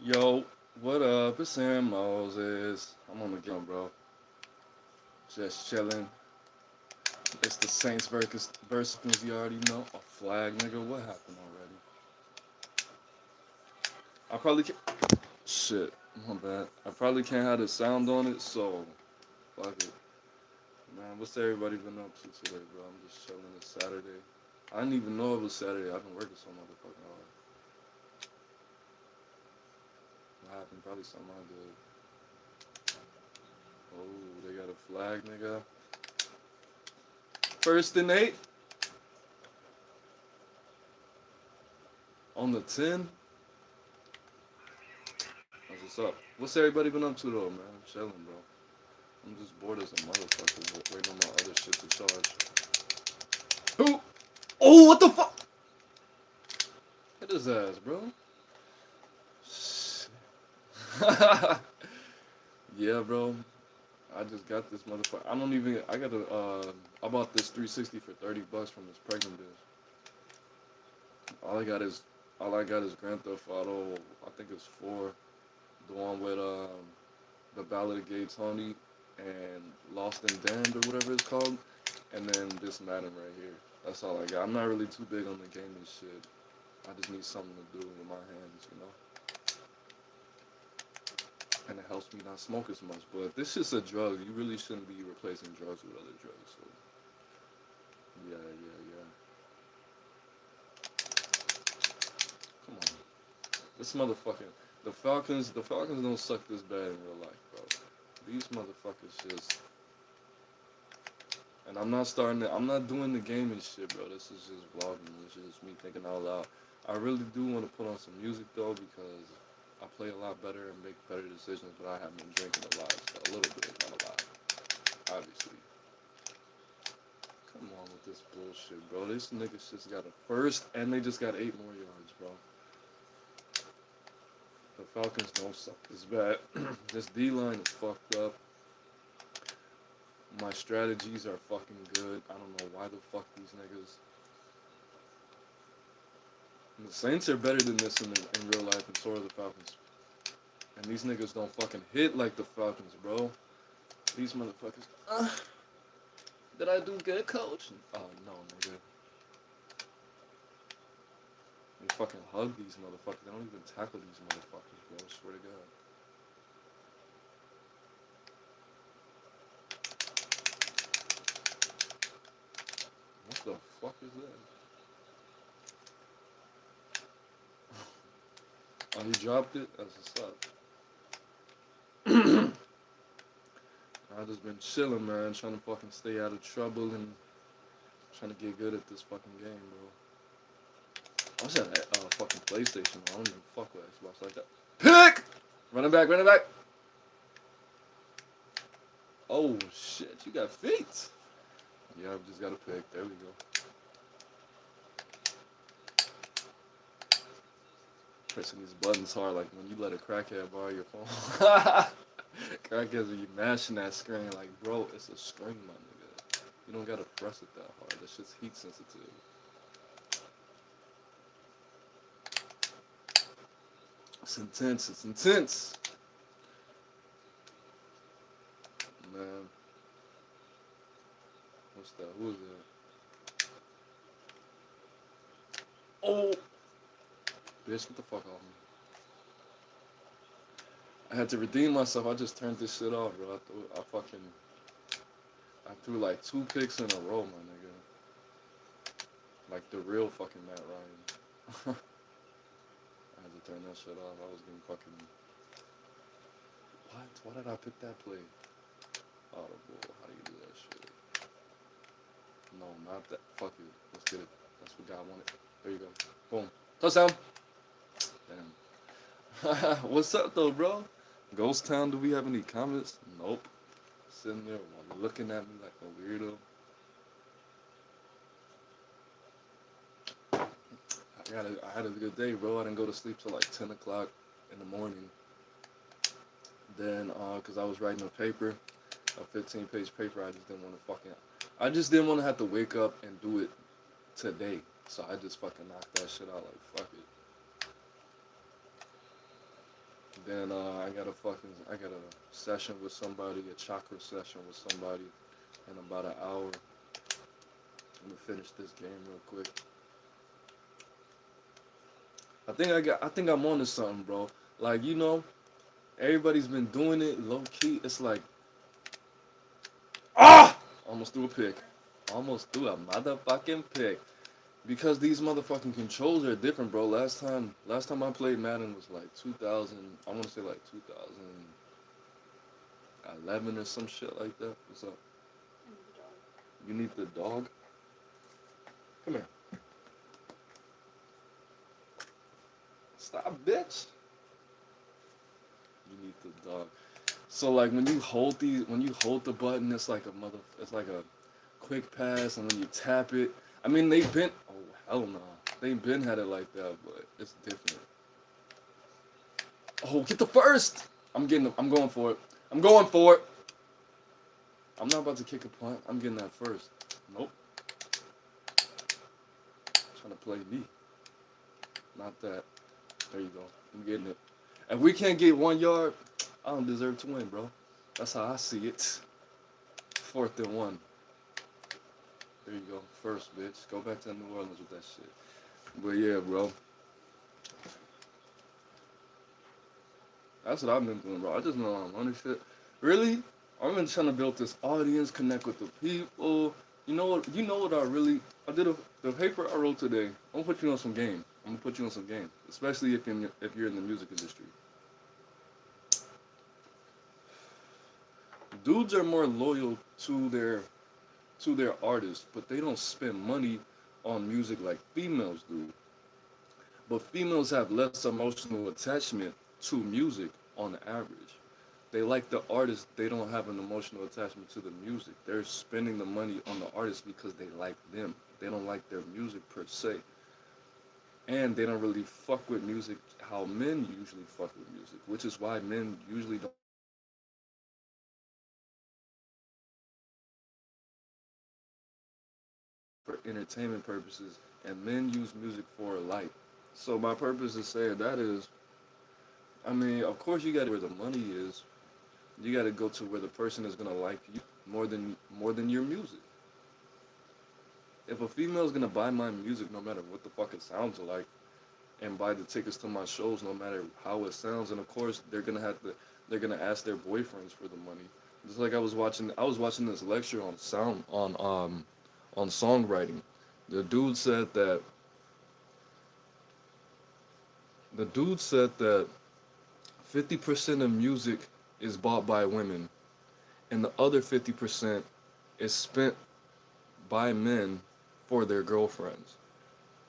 Yo, what up? It's Moses. I'm on the game, bro. Just chilling. It's the Saints versus you already know. A flag, nigga. What happened already? I probably can't. Shit, my bad. I probably can't have the sound on it, so fuck it. Man, what's everybody been up to today, bro? I'm just chilling. It's Saturday. I didn't even know it was Saturday. I've been working so motherfucking hard. What happened? Probably something I did. Oh, they got a flag, nigga. First and 8 on the 10. That's what's up. What's everybody been up to though, man? I'm chilling, bro. I'm just bored as a motherfucker, waiting on my other shit to charge. Who? Oh, what the fuck? Hit his ass, bro. Yeah, bro. I just got this motherfucker. I don't even. I got a. I bought this 360 for $30 from this pregnant bitch. All I got is. All I got is Grand Theft Auto. I think it's 4. The one with the Ballad of Gay Tony and Lost and Damned or whatever it's called, and then this Madden right here. That's all I got. I'm not really too big on the gaming shit. I just need something to do with my hands, you know. And it helps me not smoke as much. But if this shit's a drug, you really shouldn't be replacing drugs with other drugs. So yeah, yeah, yeah. Come on, this motherfucking the Falcons don't suck this bad in real life, bro. These motherfuckers just. And I'm not doing the gaming shit, bro. This is just vlogging. This is just me thinking out loud. I really do want to put on some music, though, because I play a lot better and make better decisions, but I have been drinking a lot. So a little bit, not a lot, obviously. Come on with this bullshit, bro. This niggas just got a first, and they just got 8 more yards, bro. The Falcons don't suck this bad. This D-line is fucked up. My strategies are fucking good. I don't know why the fuck these niggas. And the Saints are better than this in real life, and so are the Falcons. And these niggas don't fucking hit like the Falcons, bro. These motherfuckers. Did I do good, coach? Oh, no, nigga. They fucking hug these motherfuckers. They don't even tackle these motherfuckers, bro. I swear to God. What the fuck is that? Oh, he dropped it? That's what's up. I just been chilling, man. Trying to fucking stay out of trouble and trying to get good at this fucking game, bro. I was at a fucking PlayStation. I don't even fuck with Xbox like that. Pick! Running back, running back. Oh, shit. You got feet. Yeah, I've just got a pick. There we go. Pressing these buttons hard like when you let a crackhead borrow your phone. Crackheads when you mashing that screen like, bro, it's a screen, my nigga. You don't gotta press it that hard. That shit's heat sensitive. It's intense. It's intense. Man, what's that? Who is that? Oh, bitch, get the fuck off me. I had to redeem myself. I just turned this shit off, bro. I threw like 2 picks in a row, my nigga. Like the real fucking Matt Ryan. I had to turn that shit off. I was getting fucking. What? Why did I pick that play? Audible. How do you do that shit? No, not that. Fuck it. Let's get it. That's what God wanted. There you go. Boom. Touchdown. Damn. What's up, though, bro? Ghost Town, do we have any comments? Nope. Sitting there looking at me like a weirdo. I had a good day, bro. I didn't go to sleep till like 10 o'clock in the morning. Then, because I was writing a paper, a 15-page paper, I just didn't want to have to wake up and do it today. So I just fucking knocked that shit out like, fuck it. Then I got a session with somebody, a chakra session with somebody in about an hour. I'm gonna finish this game real quick. I think I'm on to something, bro. Like everybody's been doing it low key. It's like ah, almost threw a pick. Almost threw a motherfucking pick. Because these motherfucking controls are different, bro. Last time I played Madden was like 2000. I want to say like 2011 or some shit like that. What's up? You need the dog? Come here. Stop, bitch. You need the dog. So like when you hold the button, it's like a quick pass, and when you tap it, I mean they've been, oh hell no, they've been had it like that, but it's different. Oh, get the first. I'm going for it. I'm going for it. I'm not about to kick a punt. I'm getting that first. Nope. Trying to play me. Not that. There you go. I'm getting it. If we can't get 1 yard, I don't deserve to win, bro. That's how I see it. 4th and 1. There you go. First, bitch. Go back to New Orleans with that shit. But yeah, bro. That's what I've been doing, bro. I just know I'm running shit. Really? I've been trying to build this audience, connect with the people. You know what? You know what I really? I did the paper I wrote today. I'm gonna put you on some game. I'm gonna put you on some game, especially if you're in the music industry. Dudes are more loyal to their artists, but they don't spend money on music like females do. But females have less emotional attachment to music on the average. They like the artist, they don't have an emotional attachment to the music. They're spending the money on the artist because they like them. They don't like their music per se. And they don't really fuck with music how men usually fuck with music, which is why men usually don't use music for entertainment purposes, and men use music for life. So my purpose is saying that is, I mean, of course you got to where the money is. You got to go to where the person is gonna like you more than your music. If a female's gonna buy my music, no matter what the fuck it sounds like, and buy the tickets to my shows, no matter how it sounds, and of course they're gonna ask their boyfriends for the money. Just like I was watching this lecture on on songwriting. The dude said that the dude said that 50% of music is bought by women, and the other 50% is spent by men for their girlfriends.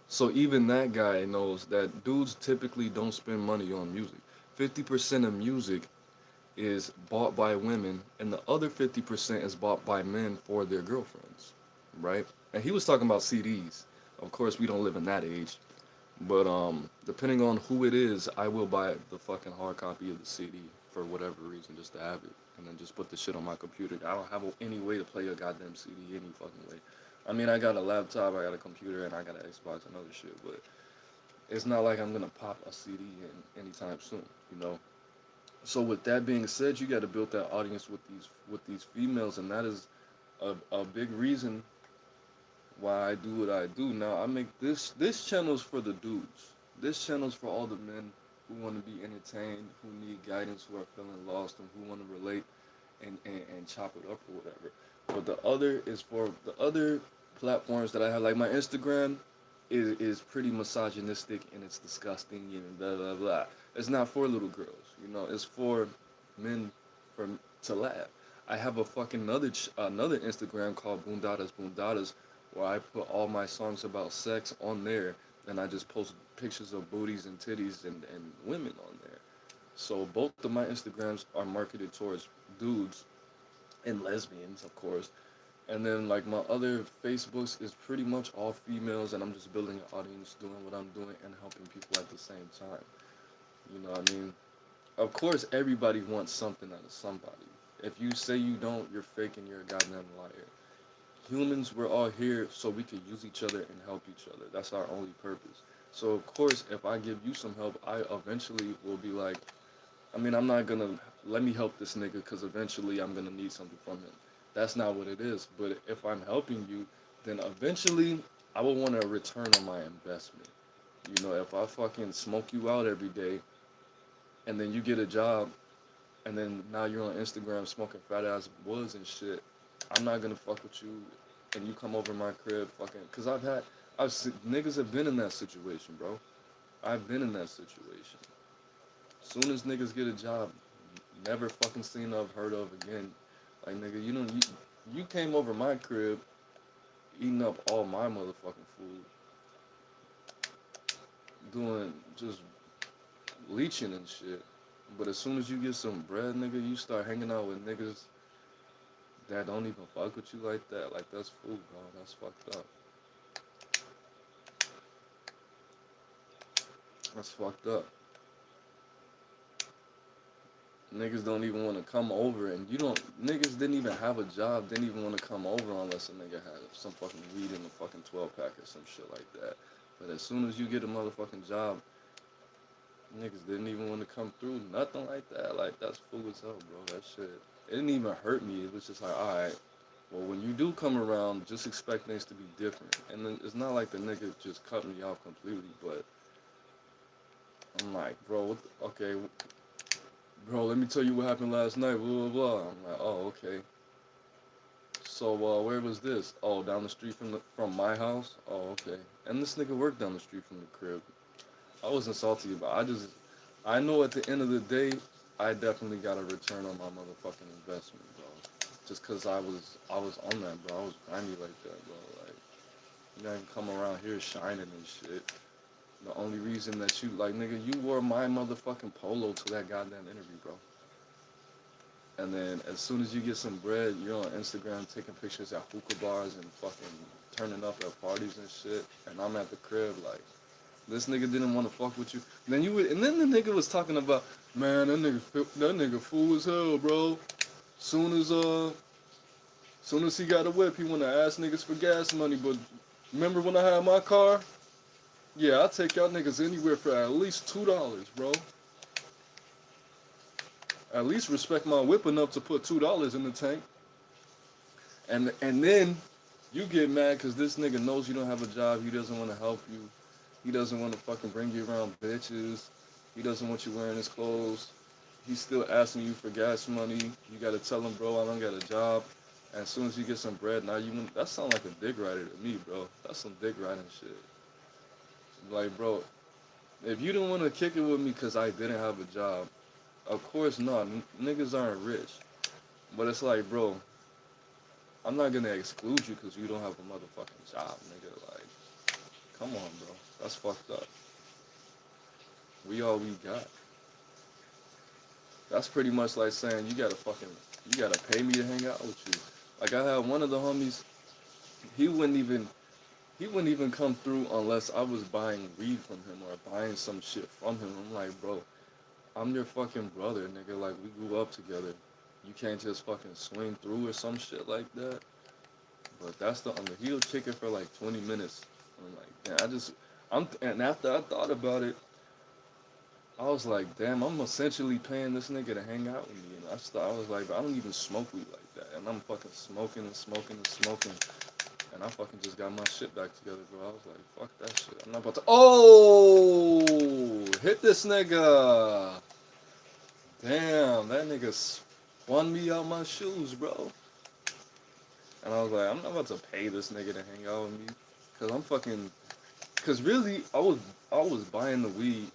So even that guy knows that dudes typically don't spend money on music. 50% of music is bought by women, and the other 50% is bought by men for their girlfriends, right? And he was talking about CDs. Of course, we don't live in that age, but depending on who it is, I will buy the fucking hard copy of the CD for whatever reason, just to have it, and then just put the shit on my computer. I don't have any way to play a goddamn CD any fucking way. I mean, I got a laptop, I got a computer, and I got an Xbox and other shit, but it's not like I'm gonna pop a CD in anytime soon, you know. So with that being said, you got to build that audience with these females, and that is a big reason why I do what I do. Now I make this channel's for the dudes. This channel's for all the men who want to be entertained, who need guidance, who are feeling lost, and who want to relate and chop it up or whatever. But the other is for the other platforms that I have, like my Instagram is pretty misogynistic and it's disgusting and blah blah blah. It's not for little girls, you know. It's for men for to laugh. I have a fucking another Instagram called Boondadas Boondadas where I put all my songs about sex on there and I just post pictures of booties and titties and women on there. So both of my Instagrams are marketed towards dudes and lesbians, of course. And then like my other Facebooks is pretty much all females, and I'm just building an audience, doing what I'm doing, and helping people at the same time. You know what I mean? Of course, everybody wants something out of somebody. If you say you don't, you're fake and you're a goddamn liar. Humans, we're all here so we can use each other and help each other. That's our only purpose. So of course, if I give you some help, I eventually will be like, I mean, I'm not gonna let me help this nigga because eventually I'm gonna need something from him. That's not what it is. But if I'm helping you, then eventually I will want a return on my investment. You know, if I fucking smoke you out every day and then you get a job and then now you're on Instagram smoking fat ass woods and shit, I'm not gonna fuck with you and you come over my crib fucking. Cause niggas have been in that situation, bro. I've been in that situation. Soon as niggas get a job, never fucking seen of, heard of again. Like nigga, you came over my crib, eating up all my motherfucking food, doing just leeching and shit. But as soon as you get some bread, nigga, you start hanging out with niggas that don't even fuck with you like that. Like that's food, bro. That's fucked up. That's fucked up. Niggas don't even want to come over, and you don't. Niggas didn't even have a job, didn't even want to come over unless a nigga had some fucking weed in a fucking 12 pack or some shit like that. But as soon as you get a motherfucking job, niggas didn't even want to come through. Nothing like that. Like that's fool as hell, bro. That shit. It didn't even hurt me. It was just like, all right. Well, when you do come around, just expect things to be different. And then it's not like the nigga just cut me off completely, but I'm like, bro, okay, bro, let me tell you what happened last night. Blah blah blah. I'm like, oh, okay. So where was this? Oh, down the street from my house. Oh, okay. And this nigga worked down the street from the crib. I wasn't salty about it. I know at the end of the day, I definitely got a return on my motherfucking investment, bro. Just cause I was on that, bro. I was grimy like that, bro. Like, you not even come around here shining and shit. The only reason that you, like, nigga, you wore my motherfucking polo to that goddamn interview, bro. And then as soon as you get some bread, you're on Instagram taking pictures at hookah bars and fucking turning up at parties and shit. And I'm at the crib like, this nigga didn't want to fuck with you. And then the nigga was talking about, man, that nigga fool as hell, bro. Soon as soon as he got a whip, he wanna ask niggas for gas money. But remember when I had my car? Yeah, I take y'all niggas anywhere for at least $2, bro. At least respect my whip enough to put $2 in the tank. And then you get mad because this nigga knows you don't have a job. He doesn't want to help you. He doesn't want to fucking bring you around bitches. He doesn't want you wearing his clothes. He's still asking you for gas money. You gotta tell him, bro, I don't got a job. And as soon as you get some bread, now that sound like a dick rider to me, bro. That's some dick riding shit. Like, bro, if you don't want to kick it with me because I didn't have a job, of course not. Niggas aren't rich. But it's like, bro, I'm not gonna exclude you because you don't have a motherfucking job, nigga. Like, come on, bro. That's fucked up. We all we got. That's pretty much like saying you gotta pay me to hang out with you. Like I had one of the homies, he wouldn't even he wouldn't even come through unless I was buying weed from him or buying some shit from him. I'm like, bro, I'm your fucking brother, nigga. Like we grew up together. You can't just fucking swing through or some shit like that. But he'll kick it for like 20 minutes. I'm like, damn, and after I thought about it, I was like, damn, I'm essentially paying this nigga to hang out with me. And I was like, I don't even smoke weed like that. And I'm fucking smoking and smoking and smoking. And I fucking just got my shit back together, bro. I was like, fuck that shit. I'm not about to. Oh! Hit this nigga! Damn, that nigga spun me out my shoes, bro. And I was like, I'm not about to pay this nigga to hang out with me. Cause I'm fucking. Cause really, I was buying the weed.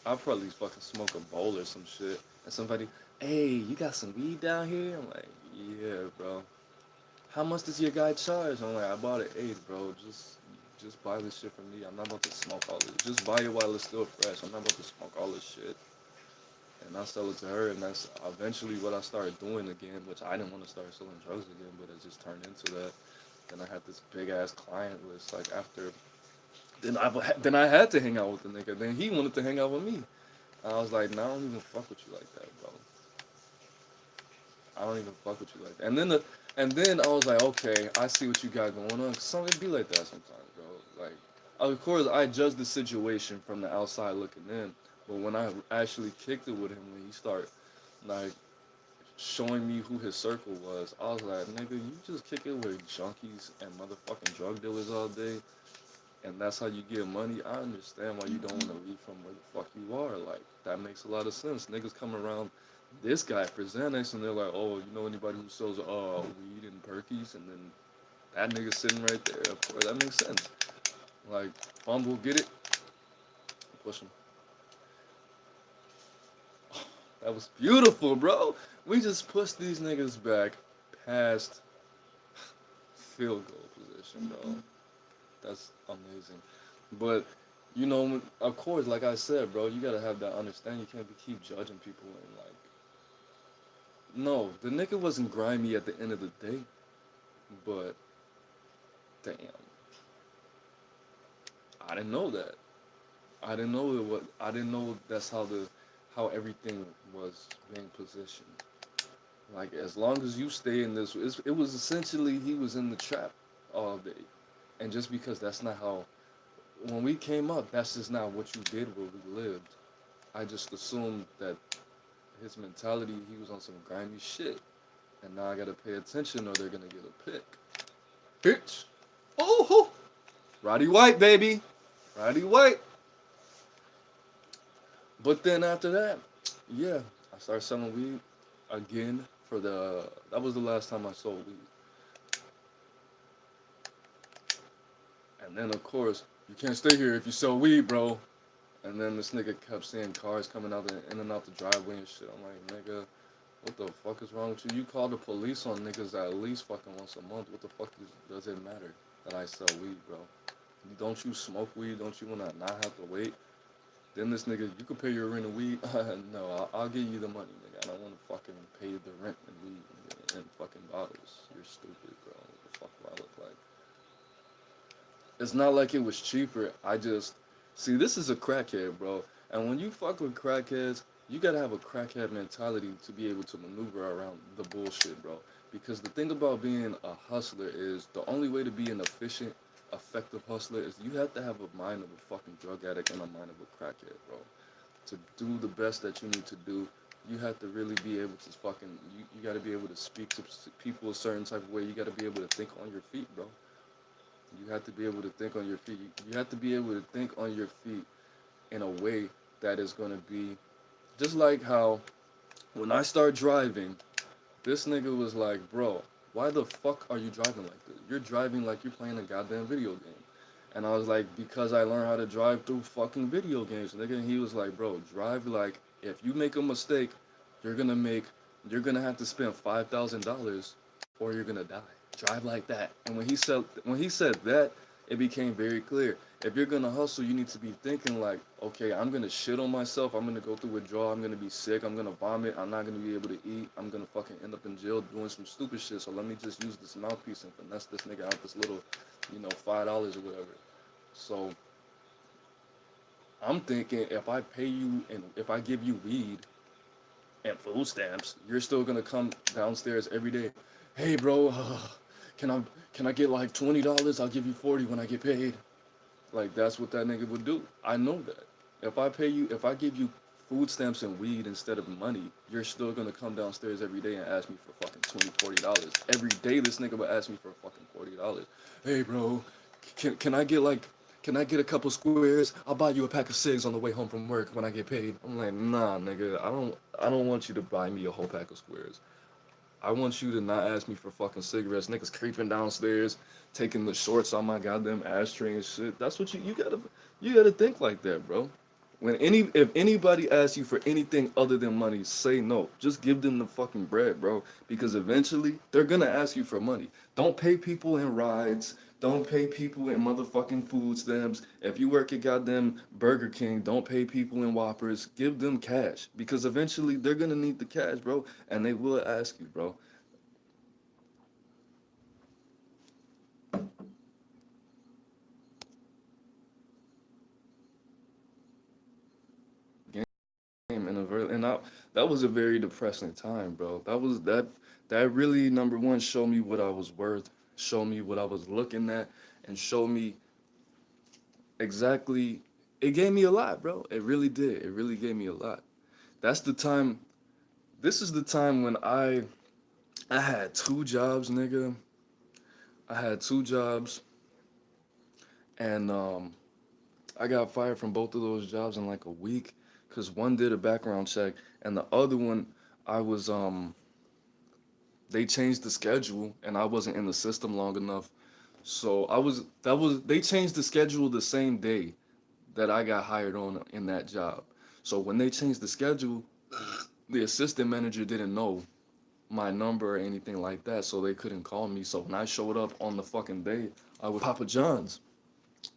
I'll probably fucking smoke a bowl or some shit. And somebody, hey, you got some weed down here? I'm like, yeah, bro. How much does your guy charge? I'm like, I bought it 8, bro. Just buy this shit from me. I'm not about to smoke all this. Just buy it while it's still fresh. I'm not about to smoke all this shit. And I sell it to her, and that's eventually what I started doing again, which I didn't want to start selling drugs again, but it just turned into that. Then I had this big ass client list. Like after, then I had to hang out with the nigga. Then he wanted to hang out with me. I was like, nah, I don't even fuck with you like that, bro. I don't even fuck with you like that. And then I was like, okay, I see what you got going on. Cause it be like that sometimes, bro. Like, of course, I judge the situation from the outside looking in, But when I actually kicked it with him, when he started like showing me who his circle was, I was like, nigga, you just kick it with junkies and motherfucking drug dealers all day, and that's how you get money. I understand why you don't want to leave from where the fuck you are. Like, that makes a lot of sense. Niggas come around this guy for Xanax, and they're like, oh, you know anybody who sells weed and perkies? And then that nigga sitting right there. Of course, that makes sense. Like, Fumble, get it? Push him. That was beautiful, bro. We just pushed these niggas back past field goal position, bro. That's amazing. But of course, like I said, bro, you gotta have that understanding. You can't keep judging people and like, no, the nigga wasn't grimy at the end of the day, but damn, I didn't know that. I didn't know it was. I didn't know that's how everything was being positioned. Like as long as you stay in this, it was essentially he was in the trap all day, and just because that's not how when we came up, that's just not what you did where we lived. I just assumed that his mentality, he was on some grimy shit, and now I gotta pay attention or they're gonna get a pick. Bitch. Oh, Roddy White, baby, Roddy White. But then after that, yeah, I started selling weed again for the. That was the last time I sold weed. And then of course, you can't stay here if you sell weed, bro. And then this nigga kept seeing cars coming out in and out the driveway and shit. I'm like, nigga, what the fuck is wrong with you? You call the police on niggas at least fucking once a month. What the fuck does it matter that I sell weed, bro? Don't you smoke weed? Don't you wanna not have to wait? Then this nigga, you can pay your rent and weed. No, I'll give you the money, nigga. I don't want to fucking pay the rent and weed nigga, and fucking bottles. You're stupid, bro. What the fuck do I look like? It's not like it was cheaper. I just see this is a crackhead, bro. And when you fuck with crackheads, you gotta have a crackhead mentality to be able to maneuver around the bullshit, bro. Because the thing about being a hustler is the only way to be an efficient, effective hustler is you have to have a mind of a fucking drug addict and a mind of a crackhead, bro. To do the best that you need to do, you have to really be able to fucking you gotta be able to speak to people a certain type of way. You gotta be able to think on your feet, bro. You have to be able to think on your feet. You have to be able to think on your feet in a way that is going to be just like how when I start driving, this nigga was like, bro, why the fuck are you driving like this? You're driving like you're playing a goddamn video game. And I was like, because I learned how to drive through fucking video games, nigga. And he was like, bro, drive like if you make a mistake, you're gonna make you're gonna have to spend $5,000 or you're gonna die. Drive like that. And when he said that, it became very clear. If you're gonna hustle, you need to be thinking like, okay, I'm gonna shit on myself. I'm gonna go through withdrawal. I'm gonna be sick. I'm gonna vomit. I'm not gonna be able to eat. I'm gonna fucking end up in jail doing some stupid shit. So let me just use this mouthpiece and finesse this nigga out this little, $5 or whatever. So I'm thinking if I pay you and if I give you weed and food stamps, you're still gonna come downstairs every day. Hey, bro, can I can I get like $20? I'll give you 40 when I get paid. Like that's what that nigga would do. I know that. If I give you food stamps and weed instead of money, you're still gonna come downstairs every day and ask me for fucking 20, $40. Every day this nigga would ask me for fucking $40. Hey bro, can I get like can I get a couple squares? I'll buy you a pack of cigs on the way home from work when I get paid. I'm like, nah, nigga, I don't want you to buy me a whole pack of squares. I want you to not ask me for fucking cigarettes. Niggas creeping downstairs, taking the shorts on my goddamn ashtray and shit. That's what you gotta think like that, bro. If anybody asks you for anything other than money, say no. Just give them the fucking bread, bro. Because eventually they're gonna ask you for money. Don't pay people in rides. Don't pay people in motherfucking food stamps. If you work at goddamn Burger King, don't pay people in Whoppers. Give them cash. Because eventually they're gonna need the cash, bro. And they will ask you, bro. Game in a very and that was a very depressing time, bro. That really number one showed me what I was worth, showed me what I was looking at, and showed me exactly It gave me a lot, bro. It really did. It really gave me a lot. That's the time. This is the time when I had two jobs, nigga. I had two jobs, and I got fired from both of those jobs in like a week, cause one did a background check, and the other one, I was they changed the schedule, and I wasn't in the system long enough. So they changed the schedule the same day that I got hired on in that job. So when they changed the schedule, the assistant manager didn't know my number or anything like that, so they couldn't call me. So when I showed up on the fucking day, I was Papa John's,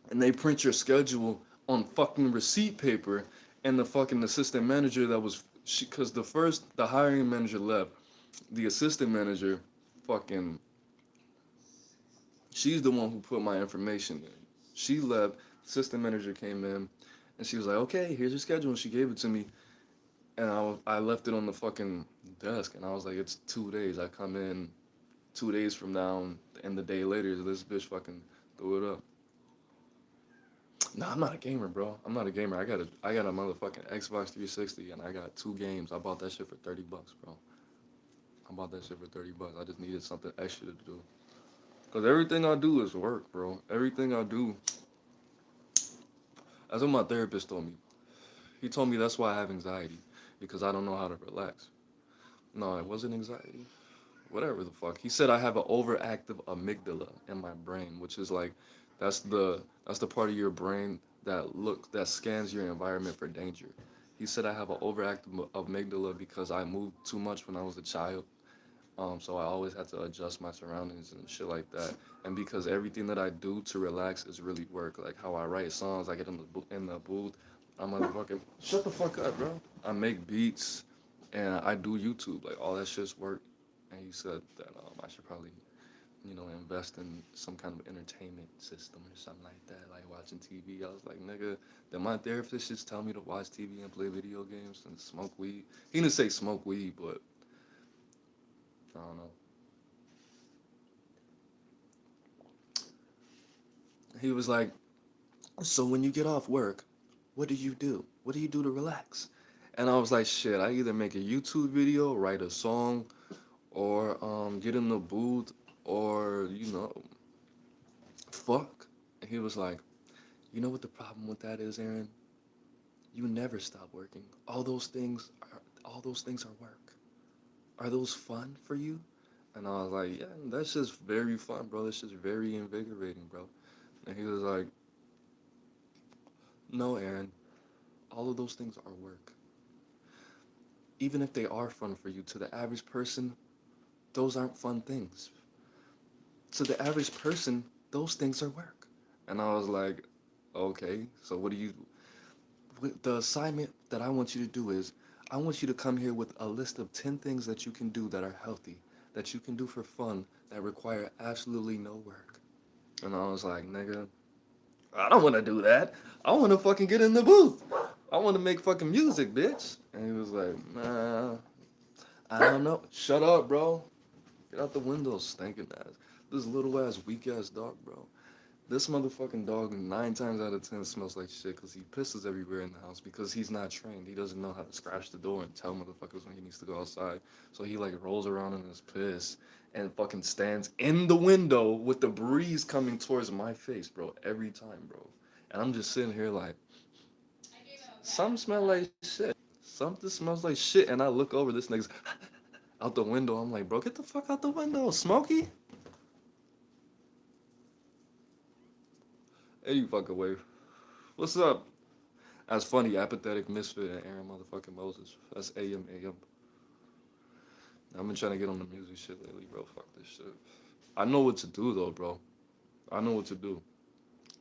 and they print your schedule on fucking receipt paper, and the fucking assistant manager that was she, cause the hiring manager left, the assistant manager, fucking, she's the one who put my information in. She left, assistant manager came in, and she was like, okay, here's your schedule, and she gave it to me, and I left it on the fucking desk, and I was like, it's 2 days. I come in 2 days from now, and the day later, this bitch fucking threw it up. Nah, I'm not a gamer, bro. I'm not a gamer. I got a motherfucking Xbox 360, and I got two games. I bought that shit for $30, bro. I bought that shit for $30. I just needed something extra to do. Cause everything I do is work, bro. Everything I do. That's what my therapist told me. He told me that's why I have anxiety, because I don't know how to relax. No, it wasn't anxiety. Whatever the fuck. He said I have an overactive amygdala in my brain, which is like, that's the part of your brain that scans your environment for danger. He said I have an overactive amygdala because I moved too much when I was a child. So I always had to adjust my surroundings and shit like that. And because everything that I do to relax is really work. Like how I write songs, I get in the booth. I'm motherfucking shut the fuck up, bro. I make beats, and I do YouTube. Like all that shit's work. And he said that I should probably, invest in some kind of entertainment system or something like that, like watching TV. I was like, nigga, did my therapist just tell me to watch TV and play video games and smoke weed? He didn't say smoke weed, but I don't know. He was like, so when you get off work, what do you do? What do you do to relax? And I was like, shit, I either make a YouTube video, write a song, or get in the booth, or fuck. And he was like, you know what the problem with that is, Aaron? You never stop working. All those things are work. Are those fun for you? And I was like, yeah, that's just very fun, bro. That's just very invigorating, bro. And he was like, no, Aaron, all of those things are work. Even if they are fun for you, to the average person, those aren't fun things. To the average person, those things are work. And I was like, okay, so the assignment that I want you to do is, I want you to come here with a list of 10 things that you can do that are healthy, that you can do for fun, that require absolutely no work. And I was like, nigga, I don't want to do that. I want to fucking get in the booth. I want to make fucking music, bitch. And he was like, nah, I don't know. Shut up, bro. Get out the window, stinking ass. This little ass, weak ass dog, bro. This motherfucking dog, 9 times out of 10, smells like shit because he pisses everywhere in the house because he's not trained. He doesn't know how to scratch the door and tell motherfuckers when he needs to go outside. So he like rolls around in his piss and fucking stands in the window with the breeze coming towards my face, bro, every time, bro. And I'm just sitting here like, some smell like shit. Something smells like shit. And I look over, this nigga's out the window. I'm like, bro, get the fuck out the window, Smokey. Hey, you fucking wave. What's up? That's funny, apathetic misfit and Aaron motherfucking Moses. That's AM AM. I've been trying to get on the music shit lately, bro. Fuck this shit. I know what to do though, bro. I know what to do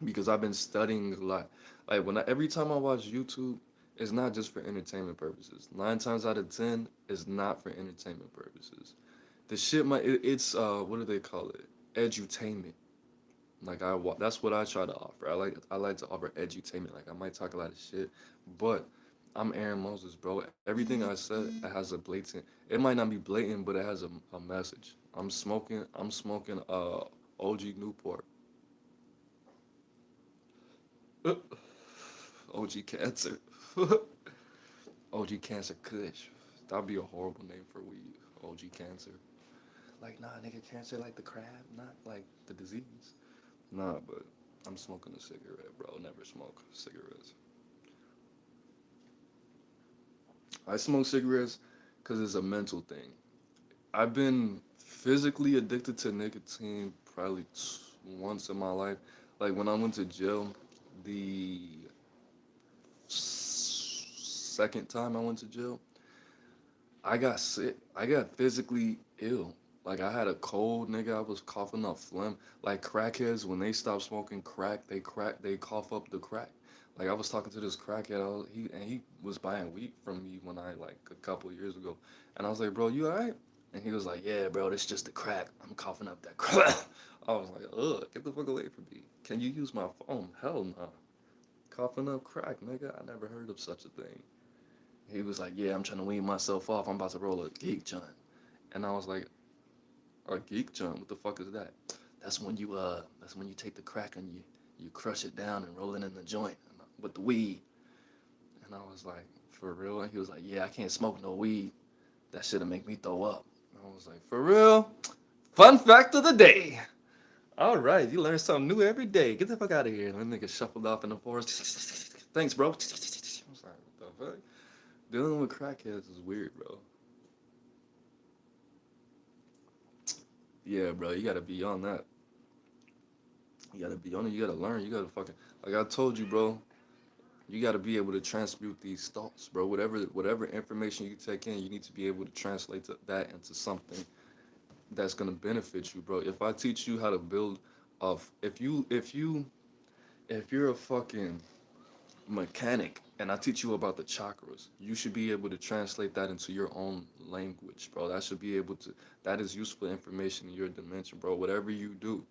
because I've been studying a lot. Like every time I watch YouTube, it's not just for entertainment purposes. 9 times out of 10, it's not for entertainment purposes. The shit it's what do they call it? Edutainment. Like that's what I try to offer. I like to offer edutainment. Like I might talk a lot of shit, but I'm Aaron Moses, bro. Everything I said it has a blatant. It might not be blatant, but it has a message. I'm smoking OG Newport. OG Cancer. OG Cancer Kush. That'd be a horrible name for weed. OG Cancer. Like, nah, nigga, cancer like the crab, not like the disease. Nah, but I'm smoking a cigarette, bro. Never smoke cigarettes. I smoke cigarettes because it's a mental thing. I've been physically addicted to nicotine probably once in my life. Like when I went to jail, the second time I went to jail, I got sick. I got physically ill. Like I had a cold, nigga. I was coughing up phlegm. Like crackheads, when they stop smoking crack, they cough up the crack. Like I was talking to this crackhead, he was buying weed from me when I like a couple years ago, and I was like, bro, you alright? And he was like, yeah, bro, this just the crack. I'm coughing up that crack. I was like, ugh, get the fuck away from me. Can you use my phone? Hell no. Coughing up crack, nigga. I never heard of such a thing. He was like, yeah, I'm trying to wean myself off. I'm about to roll a geek joint. And I was like, a geek joint? What the fuck is that? That's when you take the crack and you crush it down and roll it in the joint with the weed. And I was like, for real? And he was like, yeah, I can't smoke no weed. That shit'll make me throw up. And I was like, for real? Fun fact of the day. All right, you learn something new every day. Get the fuck out of here. And that nigga shuffled off in the forest. Thanks, bro. I was like, what the fuck? Dealing with crackheads is weird, bro. Yeah, bro, you gotta be on that. You gotta be on it. You gotta learn. You gotta fucking like I told you, bro. You gotta be able to transmute these thoughts, bro. Whatever information you take in, you need to be able to translate that into something that's gonna benefit you, bro. If I teach you how to build off, if you're a fucking mechanic and I teach you about the chakras, you should be able to translate that into your own language, bro. That is useful information in your dimension, bro. Whatever you do,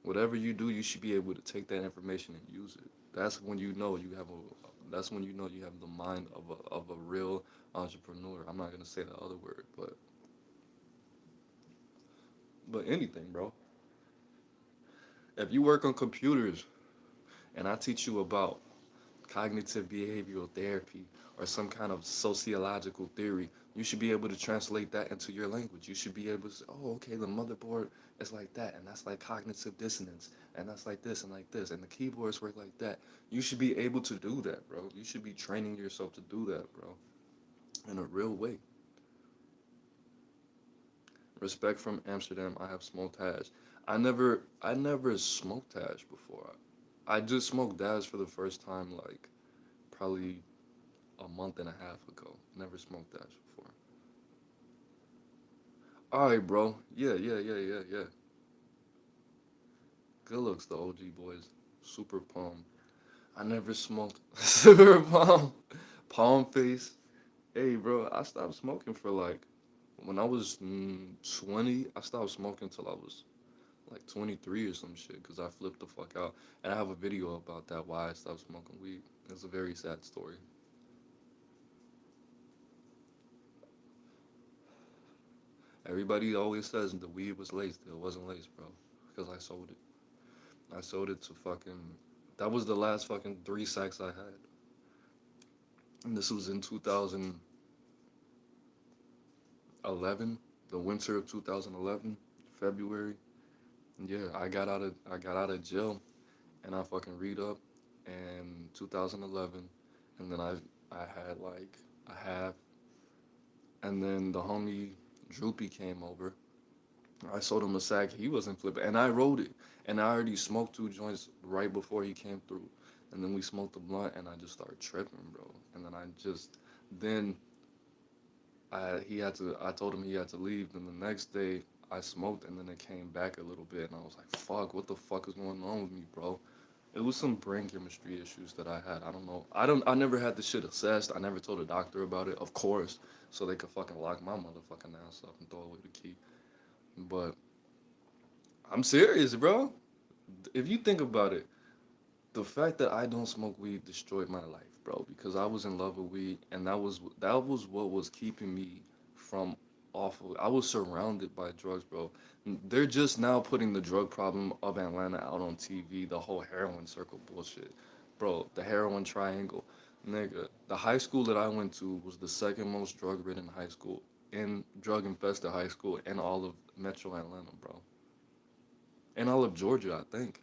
you should be able to take that information and use it. That's when you know you have the mind of a real entrepreneur. I'm not gonna say the other word, but anything, bro. If you work on computers and I teach you about cognitive behavioral therapy or some kind of sociological theory, you should be able to translate that into your language. You should be able to say, oh, okay, the motherboard is like that, and that's like cognitive dissonance, and that's like this, and the keyboards work like that. You should be able to do that, bro. You should be training yourself to do that, bro, in a real way. Respect from Amsterdam. I have smoked hash. I never smoked hash before. I just smoked dash for the first time, like probably a month and a half ago. Never smoked dash before. All right, bro. Yeah. Good looks, the OG boys. Super palm. I never smoked super palm. Palm face. Hey, bro. I stopped smoking for like when I was 20. I stopped smoking till I was like 23 or some shit because I flipped the fuck out. And I have a video about that why I stopped smoking weed. It's a very sad story. Everybody always says the weed was laced. It wasn't laced, bro. Because I sold it. I sold it to fucking. That was the last fucking 3 sacks I had. And this was in 2011, the winter of 2011, February. And yeah, I got out of jail and I fucking read up in 2011, and then I had like a half, and then the homie Droopy came over. I sold him a sack. He wasn't flipping, and I wrote it. And I already smoked 2 joints right before he came through, and then we smoked a blunt, and I just started tripping, bro. And then then I told him he had to leave. Then the next day I smoked, and then it came back a little bit, and I was like, fuck, what the fuck is going on with me, bro? It was some brain chemistry issues that I had. I don't know. I never had the shit assessed. I never told a doctor about it, of course, so they could fucking lock my motherfucking ass up and throw away the key. But I'm serious, bro. If you think about it, the fact that I don't smoke weed destroyed my life, bro, because I was in love with weed, and that was what was keeping me from awful. I was surrounded by drugs, bro. They're just now putting the drug problem of Atlanta out on TV, the whole heroin circle bullshit. bro, the heroin triangle. Nigga, the high school that I went to was the second most drug ridden high school in drug infested high school in all of Metro Atlanta, bro. In all of Georgia, I think.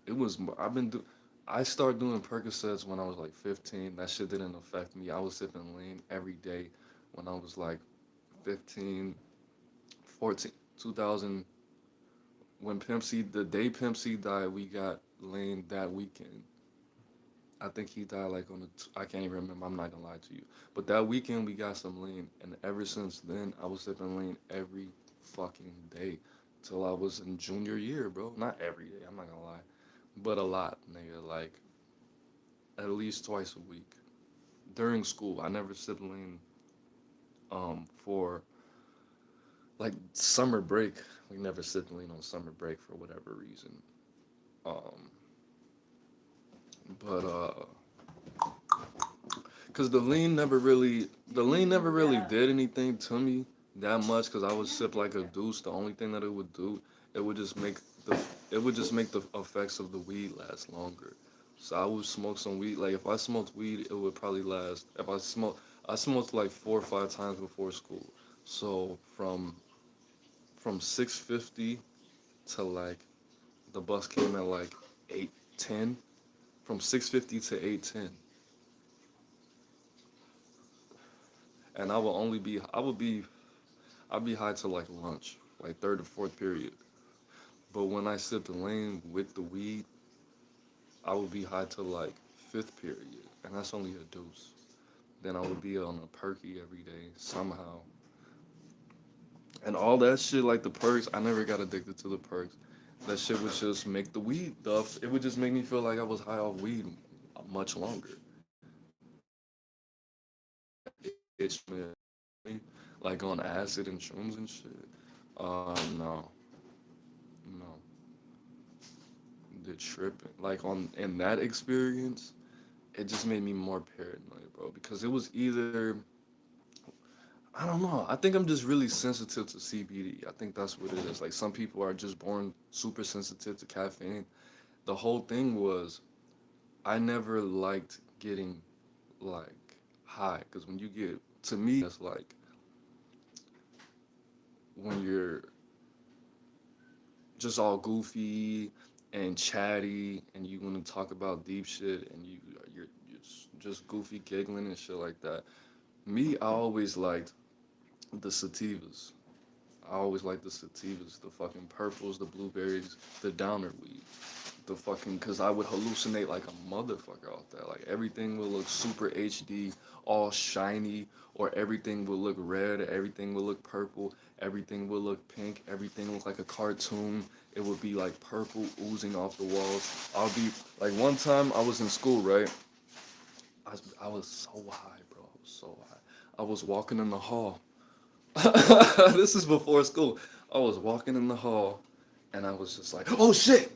It was, I started doing Percocets when I was like 15. That shit didn't affect me. I was sipping lean every day when I was like 15, 14, 2000. When Pimp C, the day Pimp C died, we got lean that weekend. I think he died like on the, I can't even remember. I'm not gonna lie to you. But that weekend we got some lean, and ever since then I was sipping lean every fucking day till I was in junior year, bro. Not every day. I'm not gonna lie, but a lot, nigga. Like at least twice a week during school. I never sipped lean for like summer break. We never sipped lean on summer break for whatever reason. Um, but cause the lean never really did anything to me that much. Cause I would sip like a deuce. The only thing that it would do, it would just make the, it would just make the effects of the weed last longer. So I would smoke some weed. Like if I smoked weed, it would probably last. I smoked like 4 or 5 times before school. So from 6:50 to like the bus came at like 8:10. From 6:50 to 8:10, and I'd be high till like lunch, like third or fourth period. But when I sipped the lane with the weed, I would be high till like fifth period, and that's only a dose. Then I would be on a perky every day somehow, and all that shit like the perks. I never got addicted to the perks. That shit would just make the weed stuff. It would just make me feel like I was high off weed much longer. Itch me, like on acid and shrooms and shit. No, no, the tripping. Like on in that experience, it just made me more paranoid, bro. Because it was either I don't know. I think I'm just really sensitive to CBD. I think that's what it is. Like some people are just born super sensitive to caffeine. The whole thing was I never liked getting like high because when you get to me that's like when you're just all goofy and chatty and you want to talk about deep shit and you're just goofy giggling and shit like that. Me, I always liked the sativas. I always liked the sativas, the fucking purples, the blueberries, the downer weed. The fucking, cause I would hallucinate like a motherfucker out there. Like everything would look super HD, all shiny, or everything would look red, everything would look purple, everything would look pink, everything looked like a cartoon. It would be like purple oozing off the walls. I'll be like one time I was in school, right? I was so high, bro. I was so high. I was walking in the hall. This is before school. I was walking in the hall and I was just like, oh shit.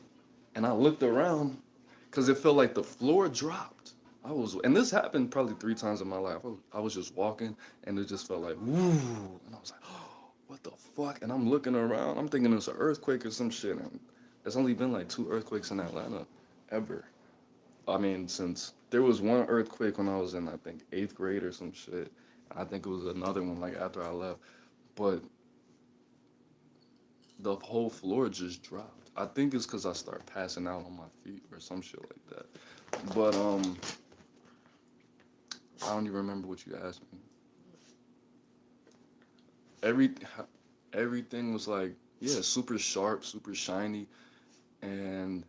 And I looked around because it felt like the floor dropped. And this happened probably 3 times in my life. I was just walking and it just felt like, woo. And I was like, oh, what the fuck? And I'm looking around. I'm thinking it's an earthquake or some shit. And there's only been like 2 earthquakes in Atlanta ever. I mean, since there was one earthquake when I was in, I think, eighth grade or some shit. I think it was another one like after I left. But the whole floor just dropped. I think it's because I started passing out on my feet or some shit like that. But I don't even remember what you asked me. Every everything was like yeah, super sharp, super shiny, and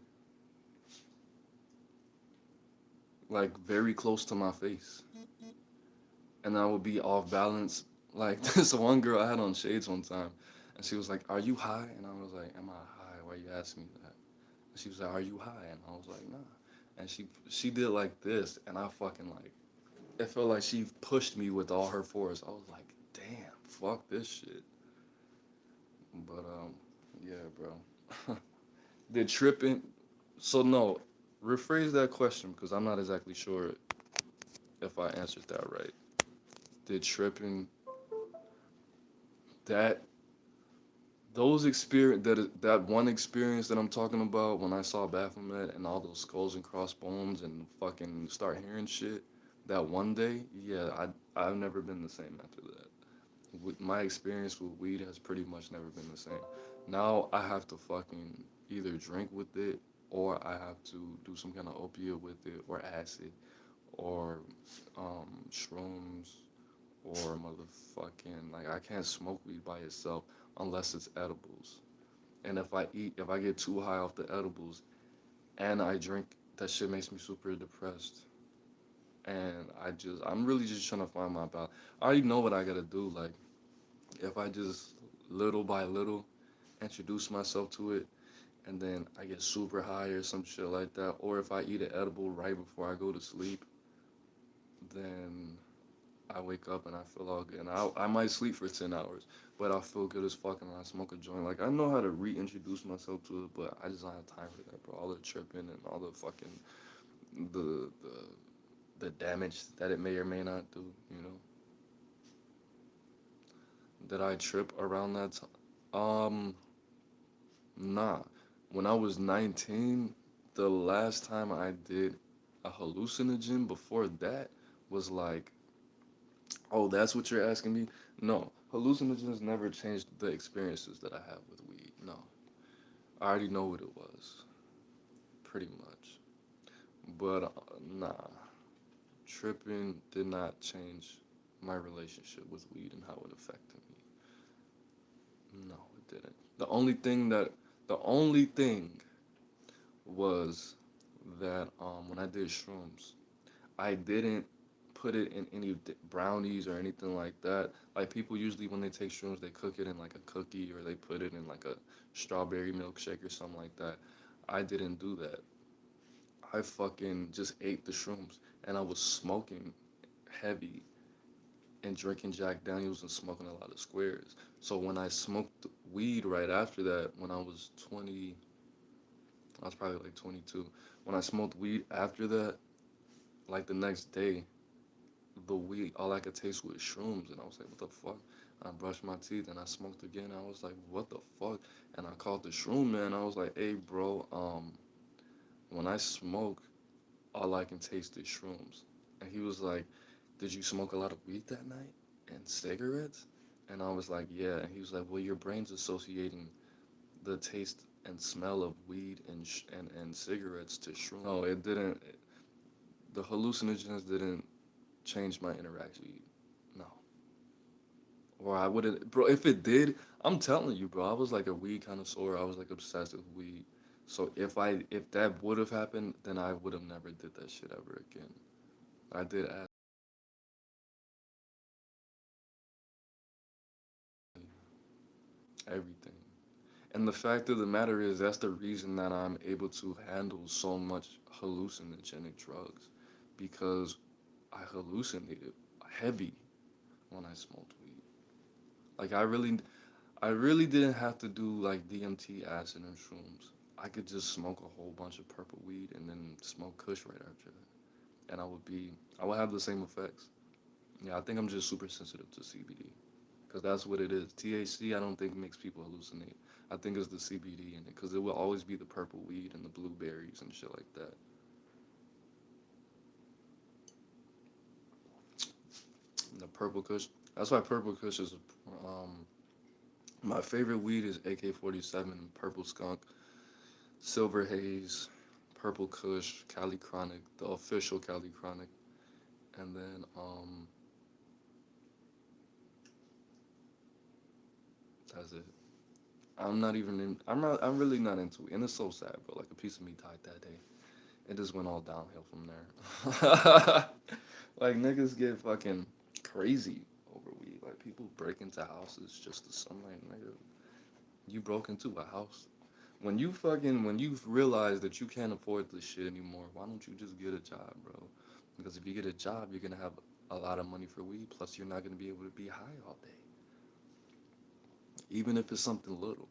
like very close to my face. And I would be off balance. Like this one girl I had on shades one time, and she was like, "Are you high?" And I was like, "Am I high? Why you asking me that?" And she was like, "Are you high?" And I was like, "Nah." And she did like this, and I fucking like it felt like she pushed me with all her force. I was like, "Damn, fuck this shit." But yeah, bro. Did tripping? So no, rephrase that question because I'm not exactly sure if I answered that right. Did tripping that those experience that one experience that I'm talking about when I saw Baphomet and all those skulls and crossbones and fucking start hearing shit that one day, yeah, I've never been the same after that. With my experience with weed has pretty much never been the same. Now I have to fucking either drink with it or I have to do some kind of opiate with it or acid or shrooms or motherfucking like I can't smoke weed by itself unless it's edibles. And if I get too high off the edibles and I drink, that shit makes me super depressed. And I'm really just trying to find my balance. I already know what I gotta do. Like, if I just little by little introduce myself to it and then I get super high or some shit like that, or if I eat an edible right before I go to sleep, then I wake up and I feel all good. And I might sleep for 10 hours, but I feel good as fuck and I smoke a joint. Like, I know how to reintroduce myself to it, but I just don't have time for that, bro. All the tripping and all the fucking, the, the, the damage that it may or may not do, you know? Did I trip around that time? Nah. When I was 19, the last time I did a hallucinogen before that was like, oh, that's what you're asking me? No, hallucinogens never changed the experiences that I have with weed. No, I already know what it was, pretty much. But nah, tripping did not change my relationship with weed and how it affected me. No, it didn't. The only thing was that when I did shrooms, I didn't put it in any brownies or anything like that. Like people usually when they take shrooms, they cook it in like a cookie or they put it in like a strawberry milkshake or something like that. I didn't do that. I fucking just ate the shrooms and I was smoking heavy and drinking Jack Daniels and smoking a lot of squares. So when I smoked weed right after that, when I was 20, I was probably like 22. When I smoked weed after that, like the next day, the weed, all I could taste was shrooms, and I was like, "What the fuck?" I brushed my teeth and I smoked again. I was like, "What the fuck?" And I called the shroom man. I was like, "Hey, bro, when I smoke, all I can taste is shrooms." And he was like, "Did you smoke a lot of weed that night and cigarettes?" And I was like, "Yeah." And he was like, "Well, your brain's associating the taste and smell of weed and cigarettes to shrooms." No, it didn't. The hallucinogens didn't change my interaction with weed. No. Or I wouldn't, bro. If it did, I'm telling you, bro. I was like a weed connoisseur. I was like obsessed with weed. So if that would have happened, then I would have never did that shit ever again. I did everything, and the fact of the matter is that's the reason that I'm able to handle so much hallucinogenic drugs, because I hallucinated heavy when I smoked weed. Like I really didn't have to do like DMT, acid, and shrooms. I could just smoke a whole bunch of purple weed and then smoke Kush right after that, and I would have the same effects. Yeah, I think I'm just super sensitive to CBD because that's what it is. THC, I don't think makes people hallucinate. I think it's the CBD in it because it will always be the purple weed and the blueberries and shit like that. And the purple Kush. That's why purple Kush is um, my favorite weed is AK-47, purple skunk, silver haze, purple Kush, Cali Chronic, the official Cali Chronic, and then that's it. I'm really not into it, and it's so sad, bro. Like a piece of me died that day. It just went all downhill from there. Like niggas get fucking crazy over weed. Like people break into houses just to some like nigga. You broke into a house. When you realize that you can't afford this shit anymore, why don't you just get a job, bro? Because if you get a job, you're gonna have a lot of money for weed. Plus, you're not gonna be able to be high all day, even if it's something little.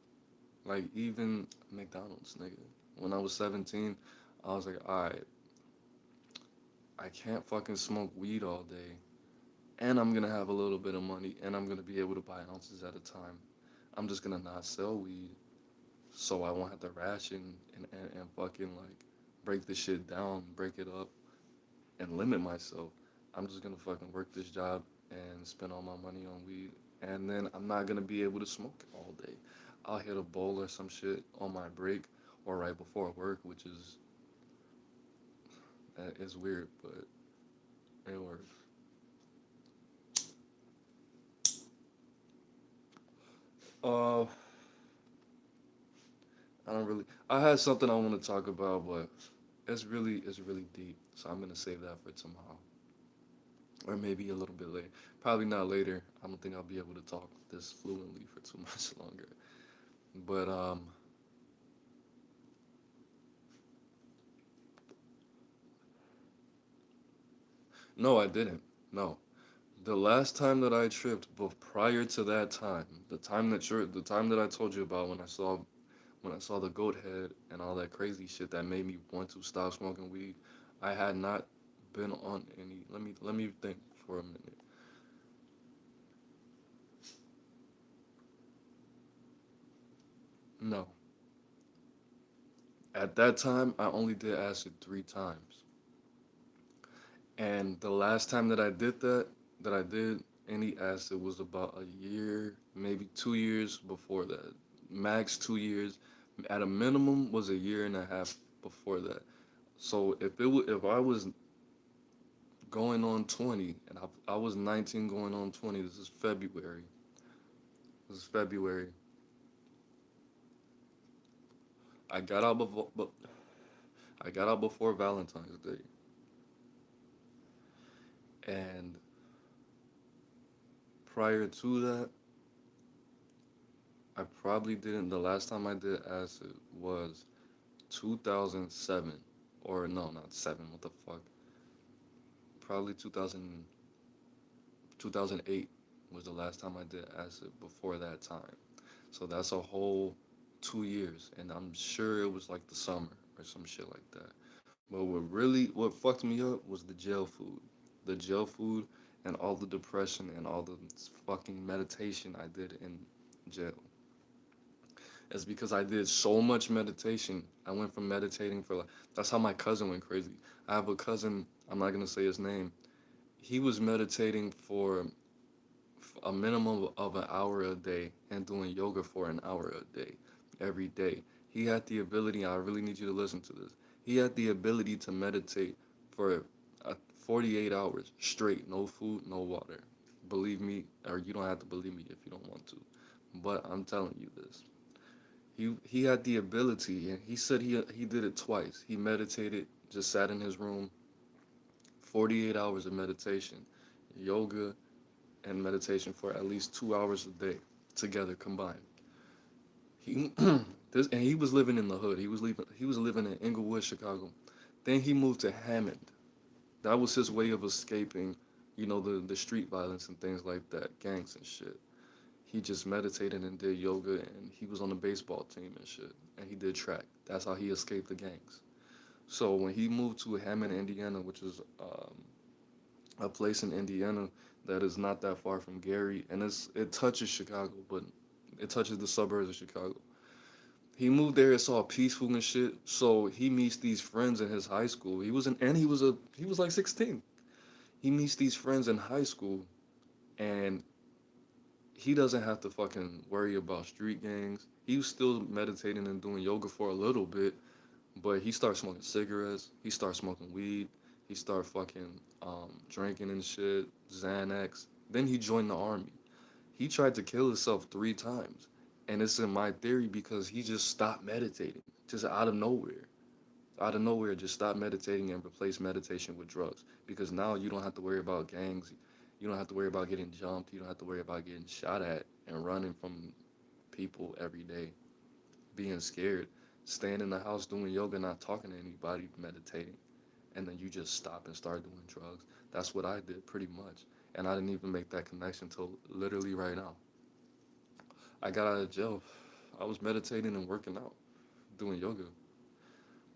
Like even McDonald's, nigga. When I was 17, I was like, all right, I can't fucking smoke weed all day, and I'm gonna have a little bit of money, and I'm gonna be able to buy ounces at a time. I'm just gonna not sell weed so I won't have to ration and fucking like break the shit down, break it up, and limit myself. I'm just gonna fucking work this job and spend all my money on weed, and then I'm not gonna be able to smoke all day. I'll hit a bowl or some shit on my break or right before work, which is weird, but it works. Uh, I don't really. I had something I want to talk about, but it's really deep, so I'm gonna save that for tomorrow, or maybe a little bit later. Probably not later. I don't think I'll be able to talk this fluently for too much longer. But no, I didn't. No, the last time that I tripped, but prior to that time, the time that I told you about when I saw the goat head and all that crazy shit that made me want to stop smoking weed, I had not been on any. Let me think for a minute. No, at that time I only did acid 3 times, and the last time that I did any acid was about a year, maybe 2 years before that. Max 2 years. At a minimum was a year and a half before that. So if I was going on 20 and I was 19 going on 20, this is February. This is February. I got out before, but I got out before Valentine's Day, and prior to that, I probably didn't. The last time I did acid was 2007, or no, not seven. What the fuck? Probably 2008 was the last time I did acid before that time. So that's a whole 2 years, and I'm sure it was like the summer or some shit like that. But what fucked me up was the jail food, and all the depression and all the fucking meditation I did in jail. It's because I did so much meditation. I went from meditating for like that's how my cousin went crazy. I have a cousin. I'm not gonna say his name. He was meditating for a minimum of an hour a day and doing yoga for an hour a day every day. He had the ability, I really need you to listen to this. He had the ability to meditate for 48 hours straight, no food, no water. Believe me, or you don't have to believe me if you don't want to. But I'm telling you this. He had the ability, and he said he did it twice. He meditated, just sat in his room, 48 hours of meditation, yoga, and meditation for at least 2 hours a day together combined. He and he was living in the hood. He was living in Inglewood, Chicago. Then he moved to Hammond. That was his way of escaping, the street violence and things like that, gangs and shit. He just meditated and did yoga, and he was on the baseball team and shit. And he did track. That's how he escaped the gangs. So when he moved to Hammond, Indiana, which is a place in Indiana that is not that far from Gary, and it touches Chicago, but it touches the suburbs of Chicago. He moved there, it's all peaceful and shit. So he meets these friends in his high school. He was like 16. He meets these friends in high school, and he doesn't have to fucking worry about street gangs. He was still meditating and doing yoga for a little bit, but he started smoking cigarettes. He started smoking weed. He started fucking drinking and shit, Xanax. Then he joined the army. He tried to kill himself 3 times. And it's in my theory because he just stopped meditating, just out of nowhere. Out of nowhere, just stopped meditating and replaced meditation with drugs. Because now you don't have to worry about gangs. You don't have to worry about getting jumped. You don't have to worry about getting shot at and running from people every day, being scared, staying in the house doing yoga, not talking to anybody, meditating, and then you just stop and start doing drugs. That's what I did pretty much. And I didn't even make that connection till literally right now. I got out of jail. I was meditating and working out, doing yoga.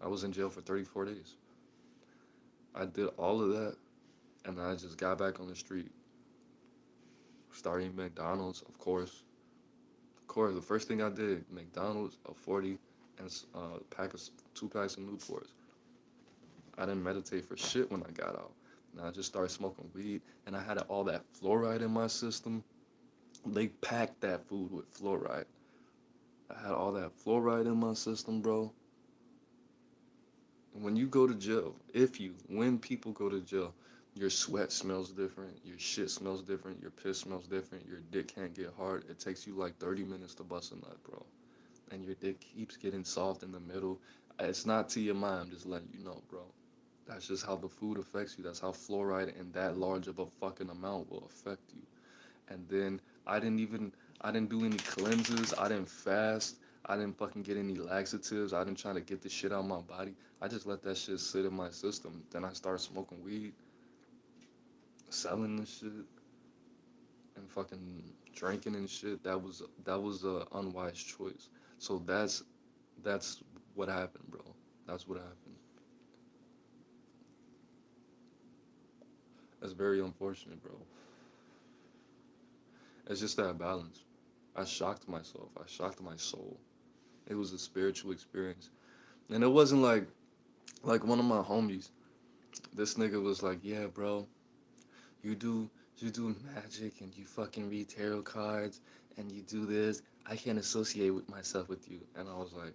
I was in jail for 34 days. I did all of that, and I just got back on the street, starting McDonald's, of course, Of course, the first thing I did, McDonald's, a 40, and pack of 2 packs of Newports. I didn't meditate for shit when I got out. And I just started smoking weed, and I had all that fluoride in my system. They packed that food with fluoride. I had all that fluoride in my system, bro. When you go to jail, when people go to jail, your sweat smells different, your shit smells different, your piss smells different, your dick can't get hard. It takes you like 30 minutes to bust a nut, bro. And your dick keeps getting soft in the middle. It's not TMI, I'm just letting you know, bro. That's just how the food affects you. That's how fluoride in that large of a fucking amount will affect you. And then I didn't even I didn't do any cleanses. I didn't fast. I didn't fucking get any laxatives. I didn't try to get the shit out of my body. I just let that shit sit in my system. Then I started smoking weed, selling this shit, and fucking drinking and shit. That was a unwise choice. So that's what happened, bro. That's what happened. That's very unfortunate, bro. It's just that balance. I shocked myself. I shocked my soul. It was a spiritual experience. And it wasn't like one of my homies. This nigga was like, "Yeah, bro, you do you do magic and you fucking read tarot cards and you do this. I can't associate with myself with you." And I was like,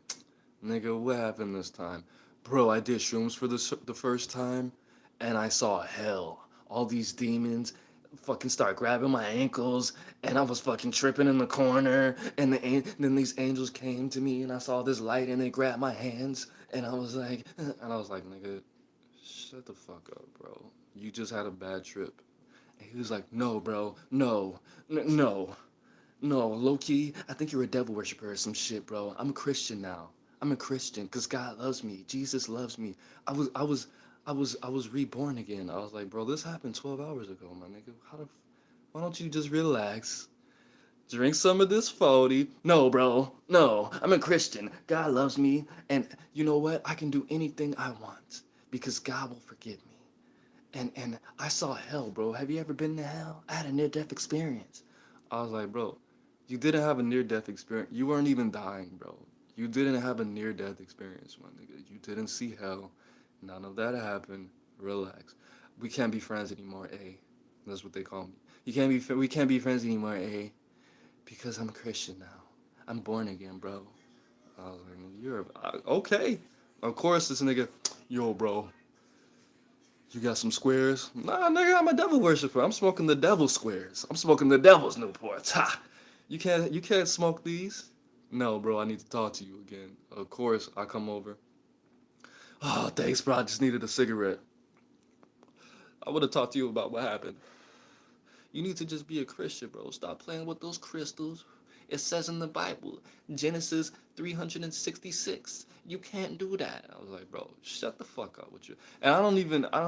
"Nigga, what happened this time?" "Bro, I did shrooms for the first time and I saw hell. All these demons fucking start grabbing my ankles and I was fucking tripping in the corner and then these angels came to me and I saw this light and they grabbed my hands and I was like, nigga, shut the fuck up, bro. You just had a bad trip." And he was like, "No, bro, no, no, no, low key, I think you're a devil worshiper or some shit, bro. I'm a Christian now. I'm a Christian because God loves me. Jesus loves me. I was reborn again." I was like, "Bro, this happened 12 hours ago, my nigga. Why don't you just relax? Drink some of this 40. No, bro. No. I'm a Christian. God loves me. And you know what? I can do anything I want because God will forgive me. And I saw hell, bro. Have you ever been to hell? I had a near-death experience." I was like, "Bro, you didn't have a near-death experience. You weren't even dying, bro. You didn't have a near-death experience, my nigga. You didn't see hell. None of that happened. Relax. We can't be friends anymore, A. That's what they call me. We can't be friends anymore, A, because I'm a Christian now. I'm born again, bro." I was like, "You're okay." Of course, this nigga, "Yo, bro, you got some squares?" "Nah, nigga, I'm a devil worshiper. I'm smoking the devil squares. I'm smoking the devil's Newports. Ha! You can't smoke these." "No, bro, I need to talk to you again." Of course, I come over. "Oh, thanks, bro. I just needed a cigarette. I would have talked to you about what happened. You need to just be a Christian, bro. Stop playing with those crystals. It says in the Bible, Genesis 366. You can't do that." I was like, "Bro, shut the fuck up with you." And I don't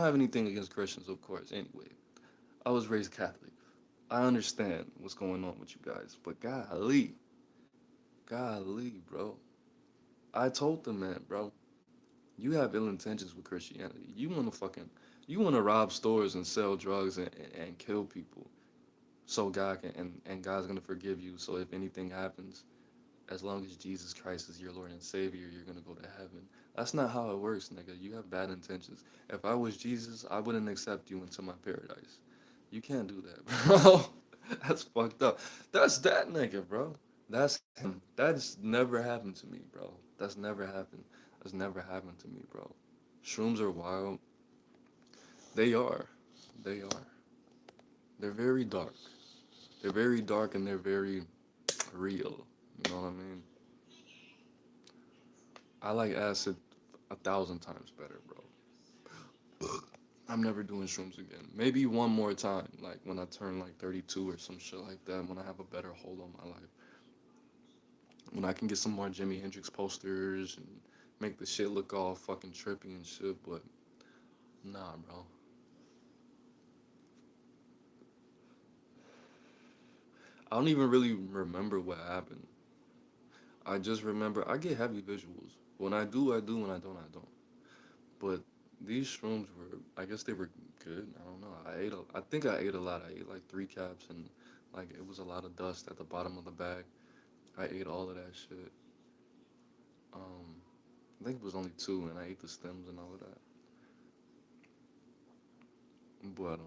have anything against Christians, of course, anyway. I was raised Catholic. I understand what's going on with you guys, but golly, bro. I told the man, "Bro, you have ill intentions with Christianity. You want to rob stores and sell drugs and kill people, so God can and God's gonna forgive you. So if anything happens, as long as Jesus Christ is your Lord and Savior, you're gonna go to heaven." That's not how it works, nigga. You have bad intentions. If I was Jesus, I wouldn't accept you into my paradise. You can't do that, bro. That's fucked up. That's that nigga, bro. That's him. That's never happened to me, bro. That's never happened. That's never happened to me, bro. Shrooms are wild. They are. They are. They're very dark. They're very dark and they're very real. You know what I mean? I like acid 1,000 times better, bro. I'm never doing shrooms again. Maybe one more time, like when I turn like 32 or some shit like that, when I have a better hold on my life. When I can get some more Jimi Hendrix posters and make the shit look all fucking trippy and shit, but nah, bro. I don't even really remember what happened. I just remember I get heavy visuals. When I do, I do. When I don't, I don't. But these shrooms were, I guess they were good. I don't know. I think I ate a lot. I ate like 3 caps and like it was a lot of dust at the bottom of the bag. I ate all of that shit. Um, I think it was only two, and I ate the stems and all of that. But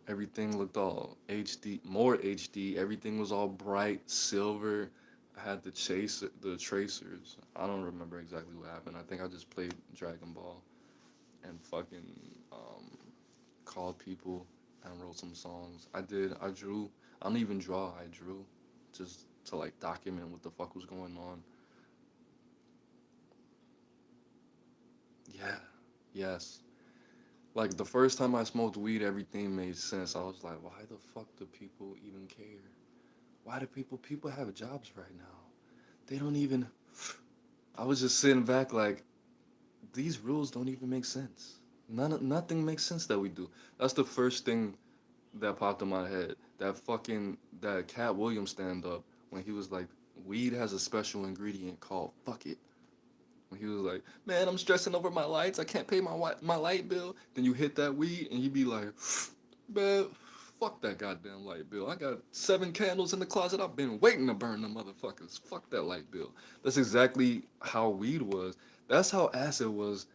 everything looked all HD, more HD. Everything was all bright silver. I had the tracers. I don't remember exactly what happened. I think I just played Dragon Ball and fucking um, called people and wrote some songs. I did. I drew. I don't even draw. I drew, just to like document what the fuck was going on. Yeah. Yes. Like the first time I smoked weed, everything made sense. I was like, why the fuck do people even care? Why do people have jobs right now? They don't even. I was just sitting back like these rules don't even make sense. Nothing makes sense that we do. That's the first thing that popped in my head. That Cat Williams stand up when he was like, weed has a special ingredient called fuck it. When he was like, man, I'm stressing over my lights. I can't pay my light bill. Then you hit that weed and you be like, man, fuck that goddamn light bill. I got 7 candles in the closet. I've been waiting to burn them motherfuckers. Fuck that light bill. That's exactly how weed was. That's how acid was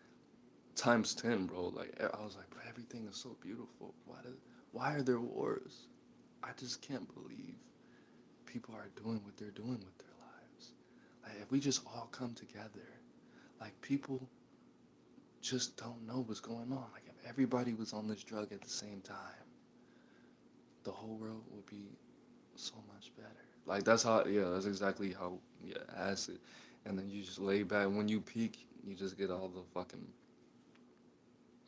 times 10, bro. Like I was like, bro, everything is so beautiful. Why are there wars? I just can't believe people are doing what they're doing with their lives. Like if we just all come together, like people just don't know what's going on. Like if everybody was on this drug at the same time, the whole world would be so much better. Like that's how, yeah, that's exactly how, yeah, acid. And then you just lay back. When you peak, you just get all the fucking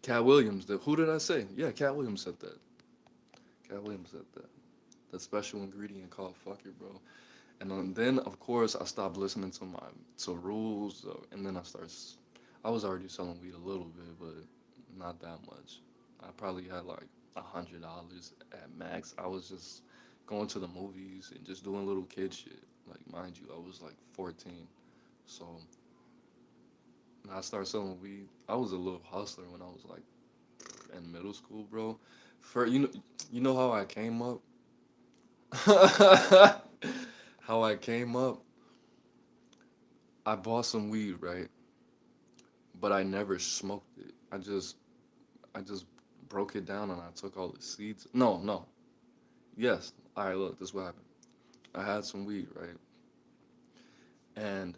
Cat Williams. Who did I say? Yeah, Cat Williams said that. Cat Williams said that. The special ingredient called fuck it, bro. And then of course I stopped listening to rules, and then I was already selling weed a little bit, but not that much. I probably had like $100 at max. I was just going to the movies and just doing little kid shit. Like mind you, I was like 14, so when I started selling weed, I was a little hustler when I was like in middle school, bro. For you know how I came up. How I came up, I bought some weed, right? But I never smoked it. I just broke it down and I took all the seeds. No, no. Yes. All right, look, this is what happened. I had some weed, right? And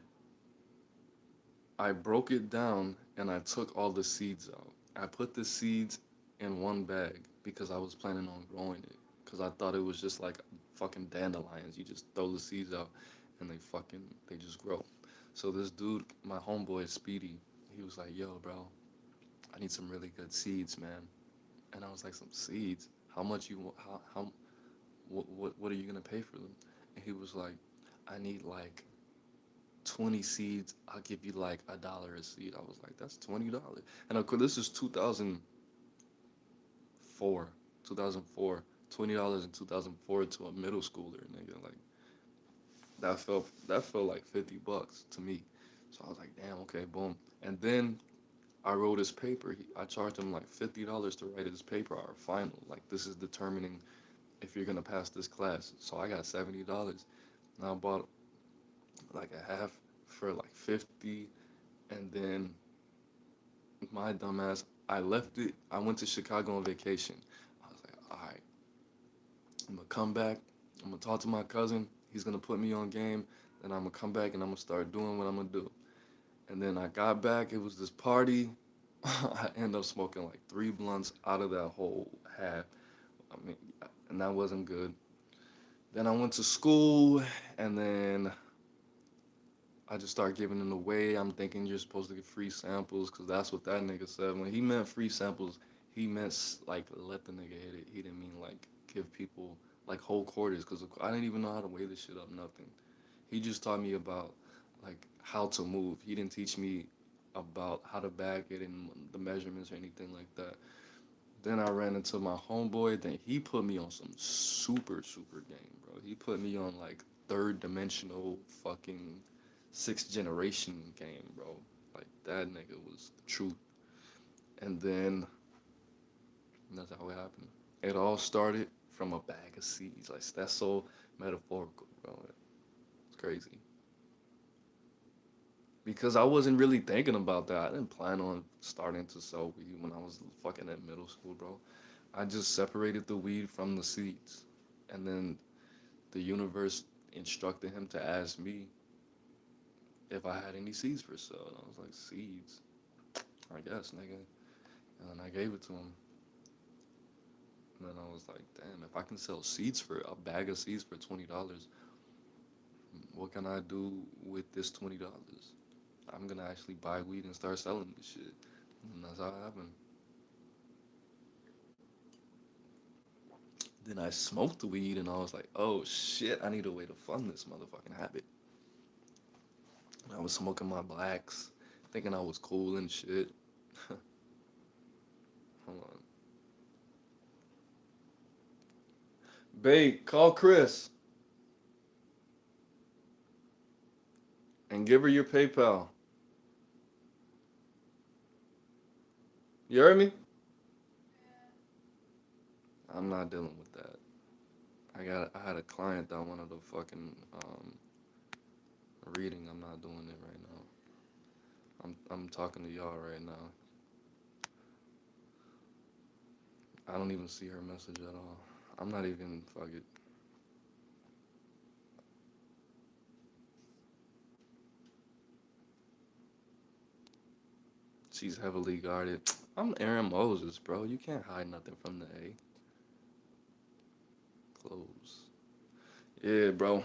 I broke it down and I took all the seeds out. I put the seeds in one bag because I was planning on growing it. Because I thought it was just like fucking dandelions. You just throw the seeds out and they just grow. So this dude, my homeboy Speedy, he was like, yo, bro, I need some really good seeds, man. And I was like, some seeds? How much you want? What are you gonna pay for them? And he was like, I need like 20 seeds. I'll give you like $1 a seed. I was like, that's $20. And of course, this is 2004, 2004. $20 in 2004 to a middle schooler, nigga. Like that felt like $50 to me. So I was like, damn, okay, boom. And then I wrote his paper. I charged him like $50 to write his paper, our final. Like this is determining if you're gonna pass this class. So I got $70. And I bought like a half for like 50, and then my dumbass, I left it. I went to Chicago on vacation. I was like, all right, I'm gonna come back. I'm gonna talk to my cousin. He's gonna put me on game. Then I'm gonna come back and I'm gonna start doing what I'm gonna do. And then I got back. It was this party. I ended up smoking like 3 blunts out of that whole half. I mean, and that wasn't good. Then I went to school, and then I just started giving it away. I'm thinking you're supposed to get free samples because that's what that nigga said. When he meant free samples, he meant like let the nigga hit it. He didn't mean like give people like whole quarters because I didn't even know how to weigh this shit up. Nothing. He just taught me about like how to move. He didn't teach me about how to bag it and the measurements or anything like that. Then I ran into my homeboy. Then he put me on some super game, bro. He put me on like third dimensional fucking sixth generation game, bro. Like that nigga was the truth. And then that's how it happened. It all started from a bag of seeds. Like that's so metaphorical, bro. Crazy. Because I wasn't really thinking about that. I didn't plan on starting to sell weed when I was fucking at middle school, bro. I just separated the weed from the seeds. And then the universe instructed him to ask me if I had any seeds for sale. And I was like, seeds? I guess, nigga. And then I gave it to him. And then I was like, damn, if I can sell seeds for a bag of seeds for $20, what can I do with this $20? I'm gonna actually buy weed and start selling this shit. And that's how it happened. Then I smoked the weed and I was like, oh shit, I need a way to fund this motherfucking habit. I was smoking my blacks, thinking I was cool and shit. Hold on. Babe, call Chris and give her your PayPal. You heard me? I'm not dealing with that. I had a client that wanted a fucking reading. I'm not doing it right now. I'm talking to y'all right now. I don't even see her message at all. I'm not even fuck it. She's heavily guarded. I'm Aaron Moses, bro. You can't hide nothing from the A. Close. Yeah, bro.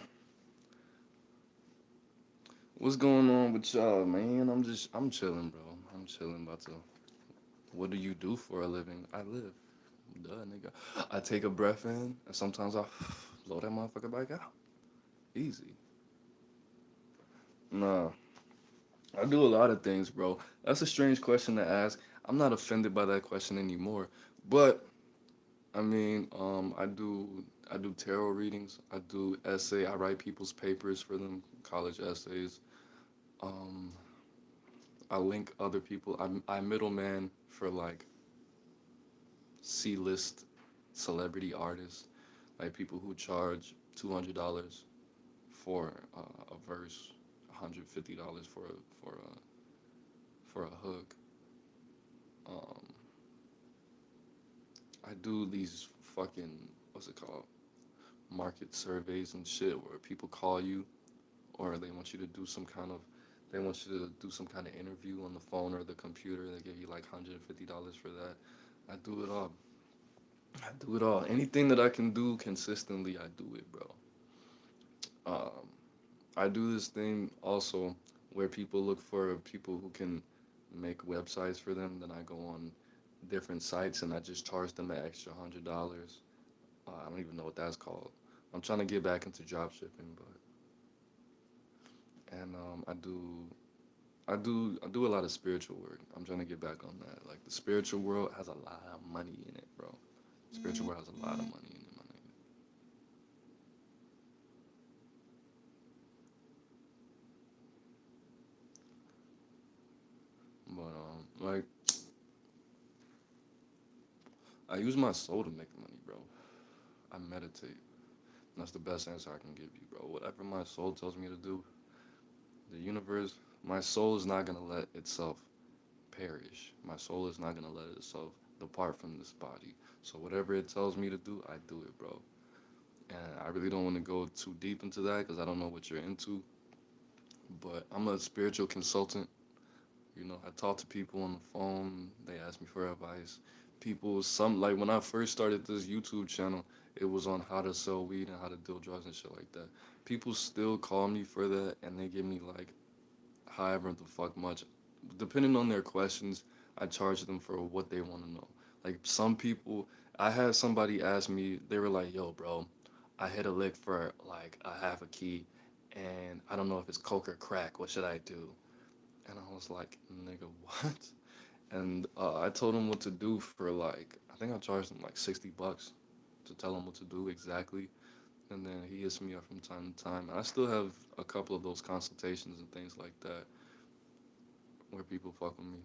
What's going on with y'all, man? I'm chilling, bro. I'm chilling, about to. What do you do for a living? I live. Duh, nigga. I take a breath in, and sometimes I blow that motherfucker back out. Easy. Nah, I do a lot of things, bro. That's a strange question to ask. I'm not offended by that question anymore. But I mean, I do tarot readings. I do essay. I write people's papers for them, college essays. Um, I link other people. I middleman for like C-list celebrity artists, like people who charge $200 for a verse, $150 for a hook. Um, I do these fucking what's it called, market surveys and shit where people call you or they want you to do some kind of they want you to do some kind of interview on the phone or the computer. They give you like $150 for that. I do it all. I do it all. Anything that I can do consistently, I do it, bro. Um, I do this thing also where people look for people who can make websites for them. Then I go on different sites and I just charge them an extra $100. I don't even know what that's called. I'm trying to get back into drop shipping, but and I do a lot of spiritual work. I'm trying to get back on that. Like the spiritual world has a lot of money in it, bro. Spiritual world has a lot of money in it, my nigga. But like I use my soul to make money, bro. I meditate. That's the best answer I can give you, bro. Whatever my soul tells me to do, the universe, my soul is not gonna let itself perish. My soul is not gonna let itself depart from this body. So whatever it tells me to do, I do it, bro. And I really don't want to go too deep into that because I don't know what you're into. But I'm a spiritual consultant. You know, I talk to people on the phone. They ask me for advice. People, some like when I first started this YouTube channel, it was on how to sell weed and how to deal drugs and shit like that. People still call me for that, and they give me like however the fuck much, depending on their questions. I charge them for what they want to know. Like some people, I had somebody ask me, they were like, "Yo, bro, I hit a lick for like a half a key, and I don't know if it's coke or crack. What should I do?" And I was like, nigga, what? And I told him what to do for like, I think I charged him like $60 to tell him what to do exactly. And then he hits me up from time to time. And I still have a couple of those consultations and things like that where people fuck with me.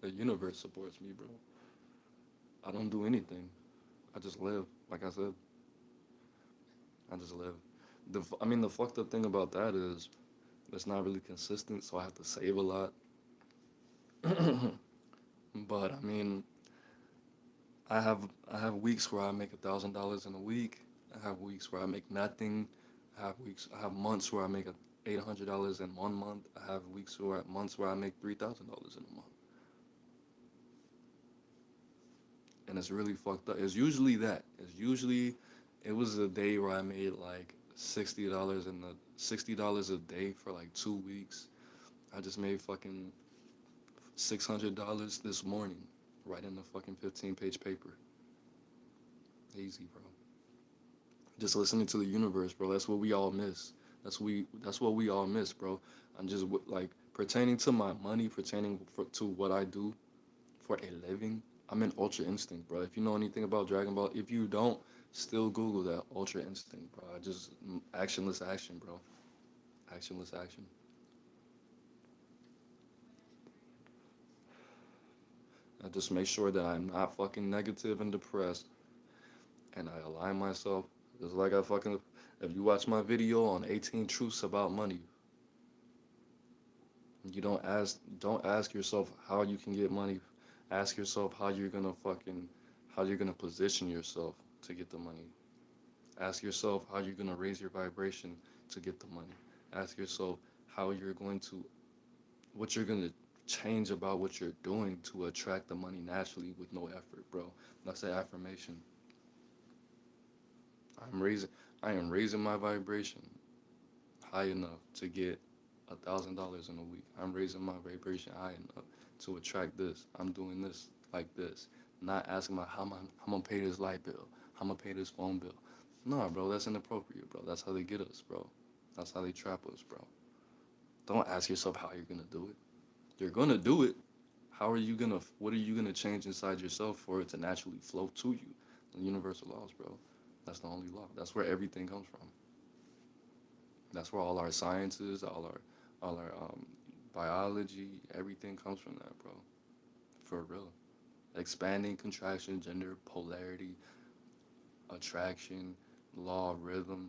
The universe supports me, bro. I don't do anything. I just live, like I said. I just live. I mean, the fucked up thing about that is it's not really consistent, so I have to save a lot. But I mean, I have weeks where I make $1,000 in a week. I have weeks where I make nothing. I have months where I make $800 in 1 month. I have months where I make $3,000 in a month, and it's really fucked up. It's usually that. It was a day where I made like $60 a day for like 2 weeks. I just made fucking $600 this morning, right in the fucking 15-page paper. Easy, bro. Just listening to the universe, bro. That's what we all miss. That's what we all miss, bro. I'm just like pertaining to my money, to what I do for a living. I'm in Ultra Instinct, bro. If you know anything about Dragon Ball, if you don't, still Google that Ultra Instinct, bro. I just actionless action, bro. Actionless action. I just make sure that I'm not fucking negative and depressed, and I align myself. Just like I fucking, if you watch my video on 18 truths about money, don't ask yourself how you can get money. Ask yourself how you're gonna position yourself to get the money. Ask yourself how you're gonna raise your vibration to get the money. Ask yourself how you're going to, what you're gonna change about what you're doing to attract the money naturally with no effort, bro. That's an affirmation. I'm raising, I am raising my vibration high enough to get $1,000 in a week. I'm raising my vibration high enough to attract this. I'm doing this like this. Not asking my how I'm gonna pay this light bill, how I'm gonna pay this phone bill. Nah, bro, that's inappropriate, bro. That's how they get us, bro. That's how they trap us, bro. Don't ask yourself how you're gonna do it. You're gonna do it. What are you gonna change inside yourself for it to naturally flow to you? The universal laws, bro. That's the only law. That's where everything comes from. That's where all our sciences, all our biology, everything comes from that, bro. For real. Expanding, contraction, gender, polarity, attraction, law, rhythm.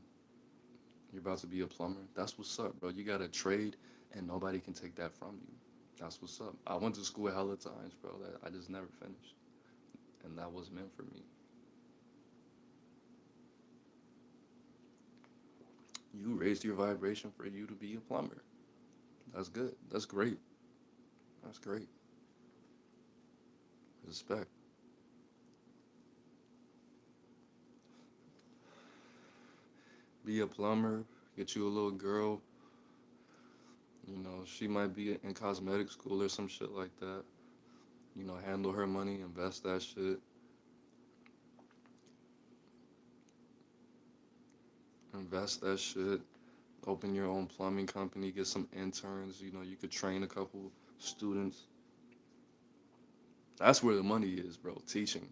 You're about to be a plumber. That's what's up, bro. You got a trade, and nobody can take that from you. That's what's up. I went to school hella times, bro. That I just never finished, and that was meant for me. You raised your vibration for you to be a plumber. That's good. That's great. That's great. Respect. Be a plumber. Get you a little girl. You know, she might be in cosmetic school or some shit like that. You know, handle her money, invest that shit, invest that shit. Open your own plumbing company, get some interns. You know, you could train a couple students. That's where the money is, bro. Teaching.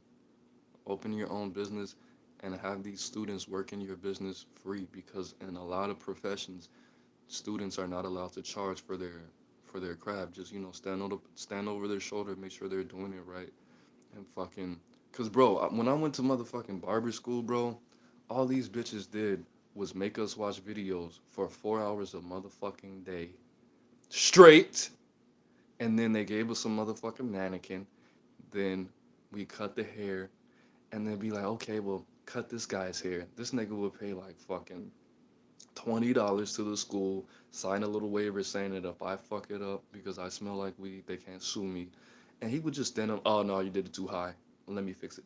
Open your own business and have these students work in your business free because in a lot of professions, students are not allowed to charge for their craft. Just, you know, stand over their shoulder, make sure they're doing it right. And fucking, cause bro, when I went to motherfucking barber school, bro, all these bitches did was make us watch videos for 4 hours a motherfucking day straight, and then they gave us a motherfucking mannequin. Then we cut the hair, and then be like, okay, well, cut this guy's hair. This nigga would pay like fucking $20 to the school, sign a little waiver saying that if I fuck it up because I smell like weed, they can't sue me. And he would just stand up, oh no, you did it too high. Let me fix it.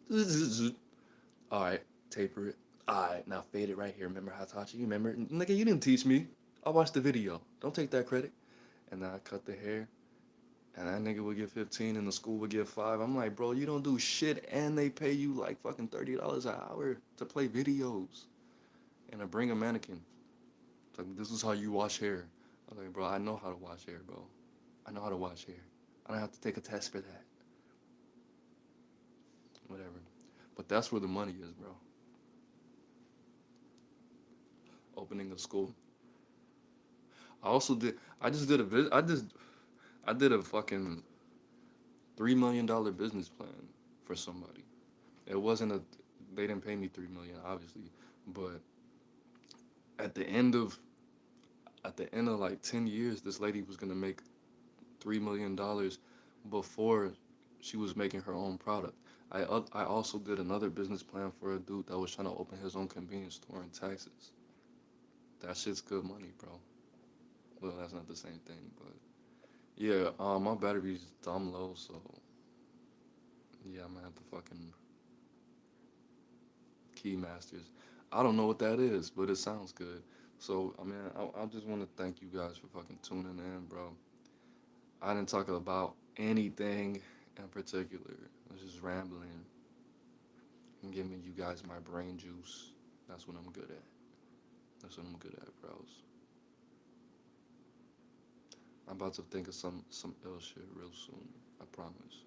All right, taper it. All right, now fade it right here. Remember how I taught you? Remember? Nigga, you didn't teach me. I watched the video. Don't take that credit. And then I cut the hair, and that nigga would get 15 and the school would get 5. I'm like, bro, you don't do shit, and they pay you like fucking $30 an hour to play videos and to bring a mannequin. It's like, this is how you wash hair. I'm like, bro, I know how to wash hair, bro. I know how to wash hair. I don't have to take a test for that. Whatever. But that's where the money is, bro. Opening a school. I also did. I just did a. I did a fucking $3 million business plan for somebody. It wasn't a. They didn't pay me 3 million, obviously, but At the end of like 10 years, this lady was gonna make $3 million before she was making her own product. I also did another business plan for a dude that was trying to open his own convenience store in Texas. That shit's good money, bro. Well, that's not the same thing, but yeah, my battery's dumb low, so yeah, I'm gonna have to fucking key masters. I don't know what that is, but it sounds good. So I mean, I just want to thank you guys for fucking tuning in, bro. I didn't talk about anything in particular. I was just rambling and giving you guys my brain juice. That's what I'm good at. That's what I'm good at, bros. I'm about to think of some ill shit real soon. I promise.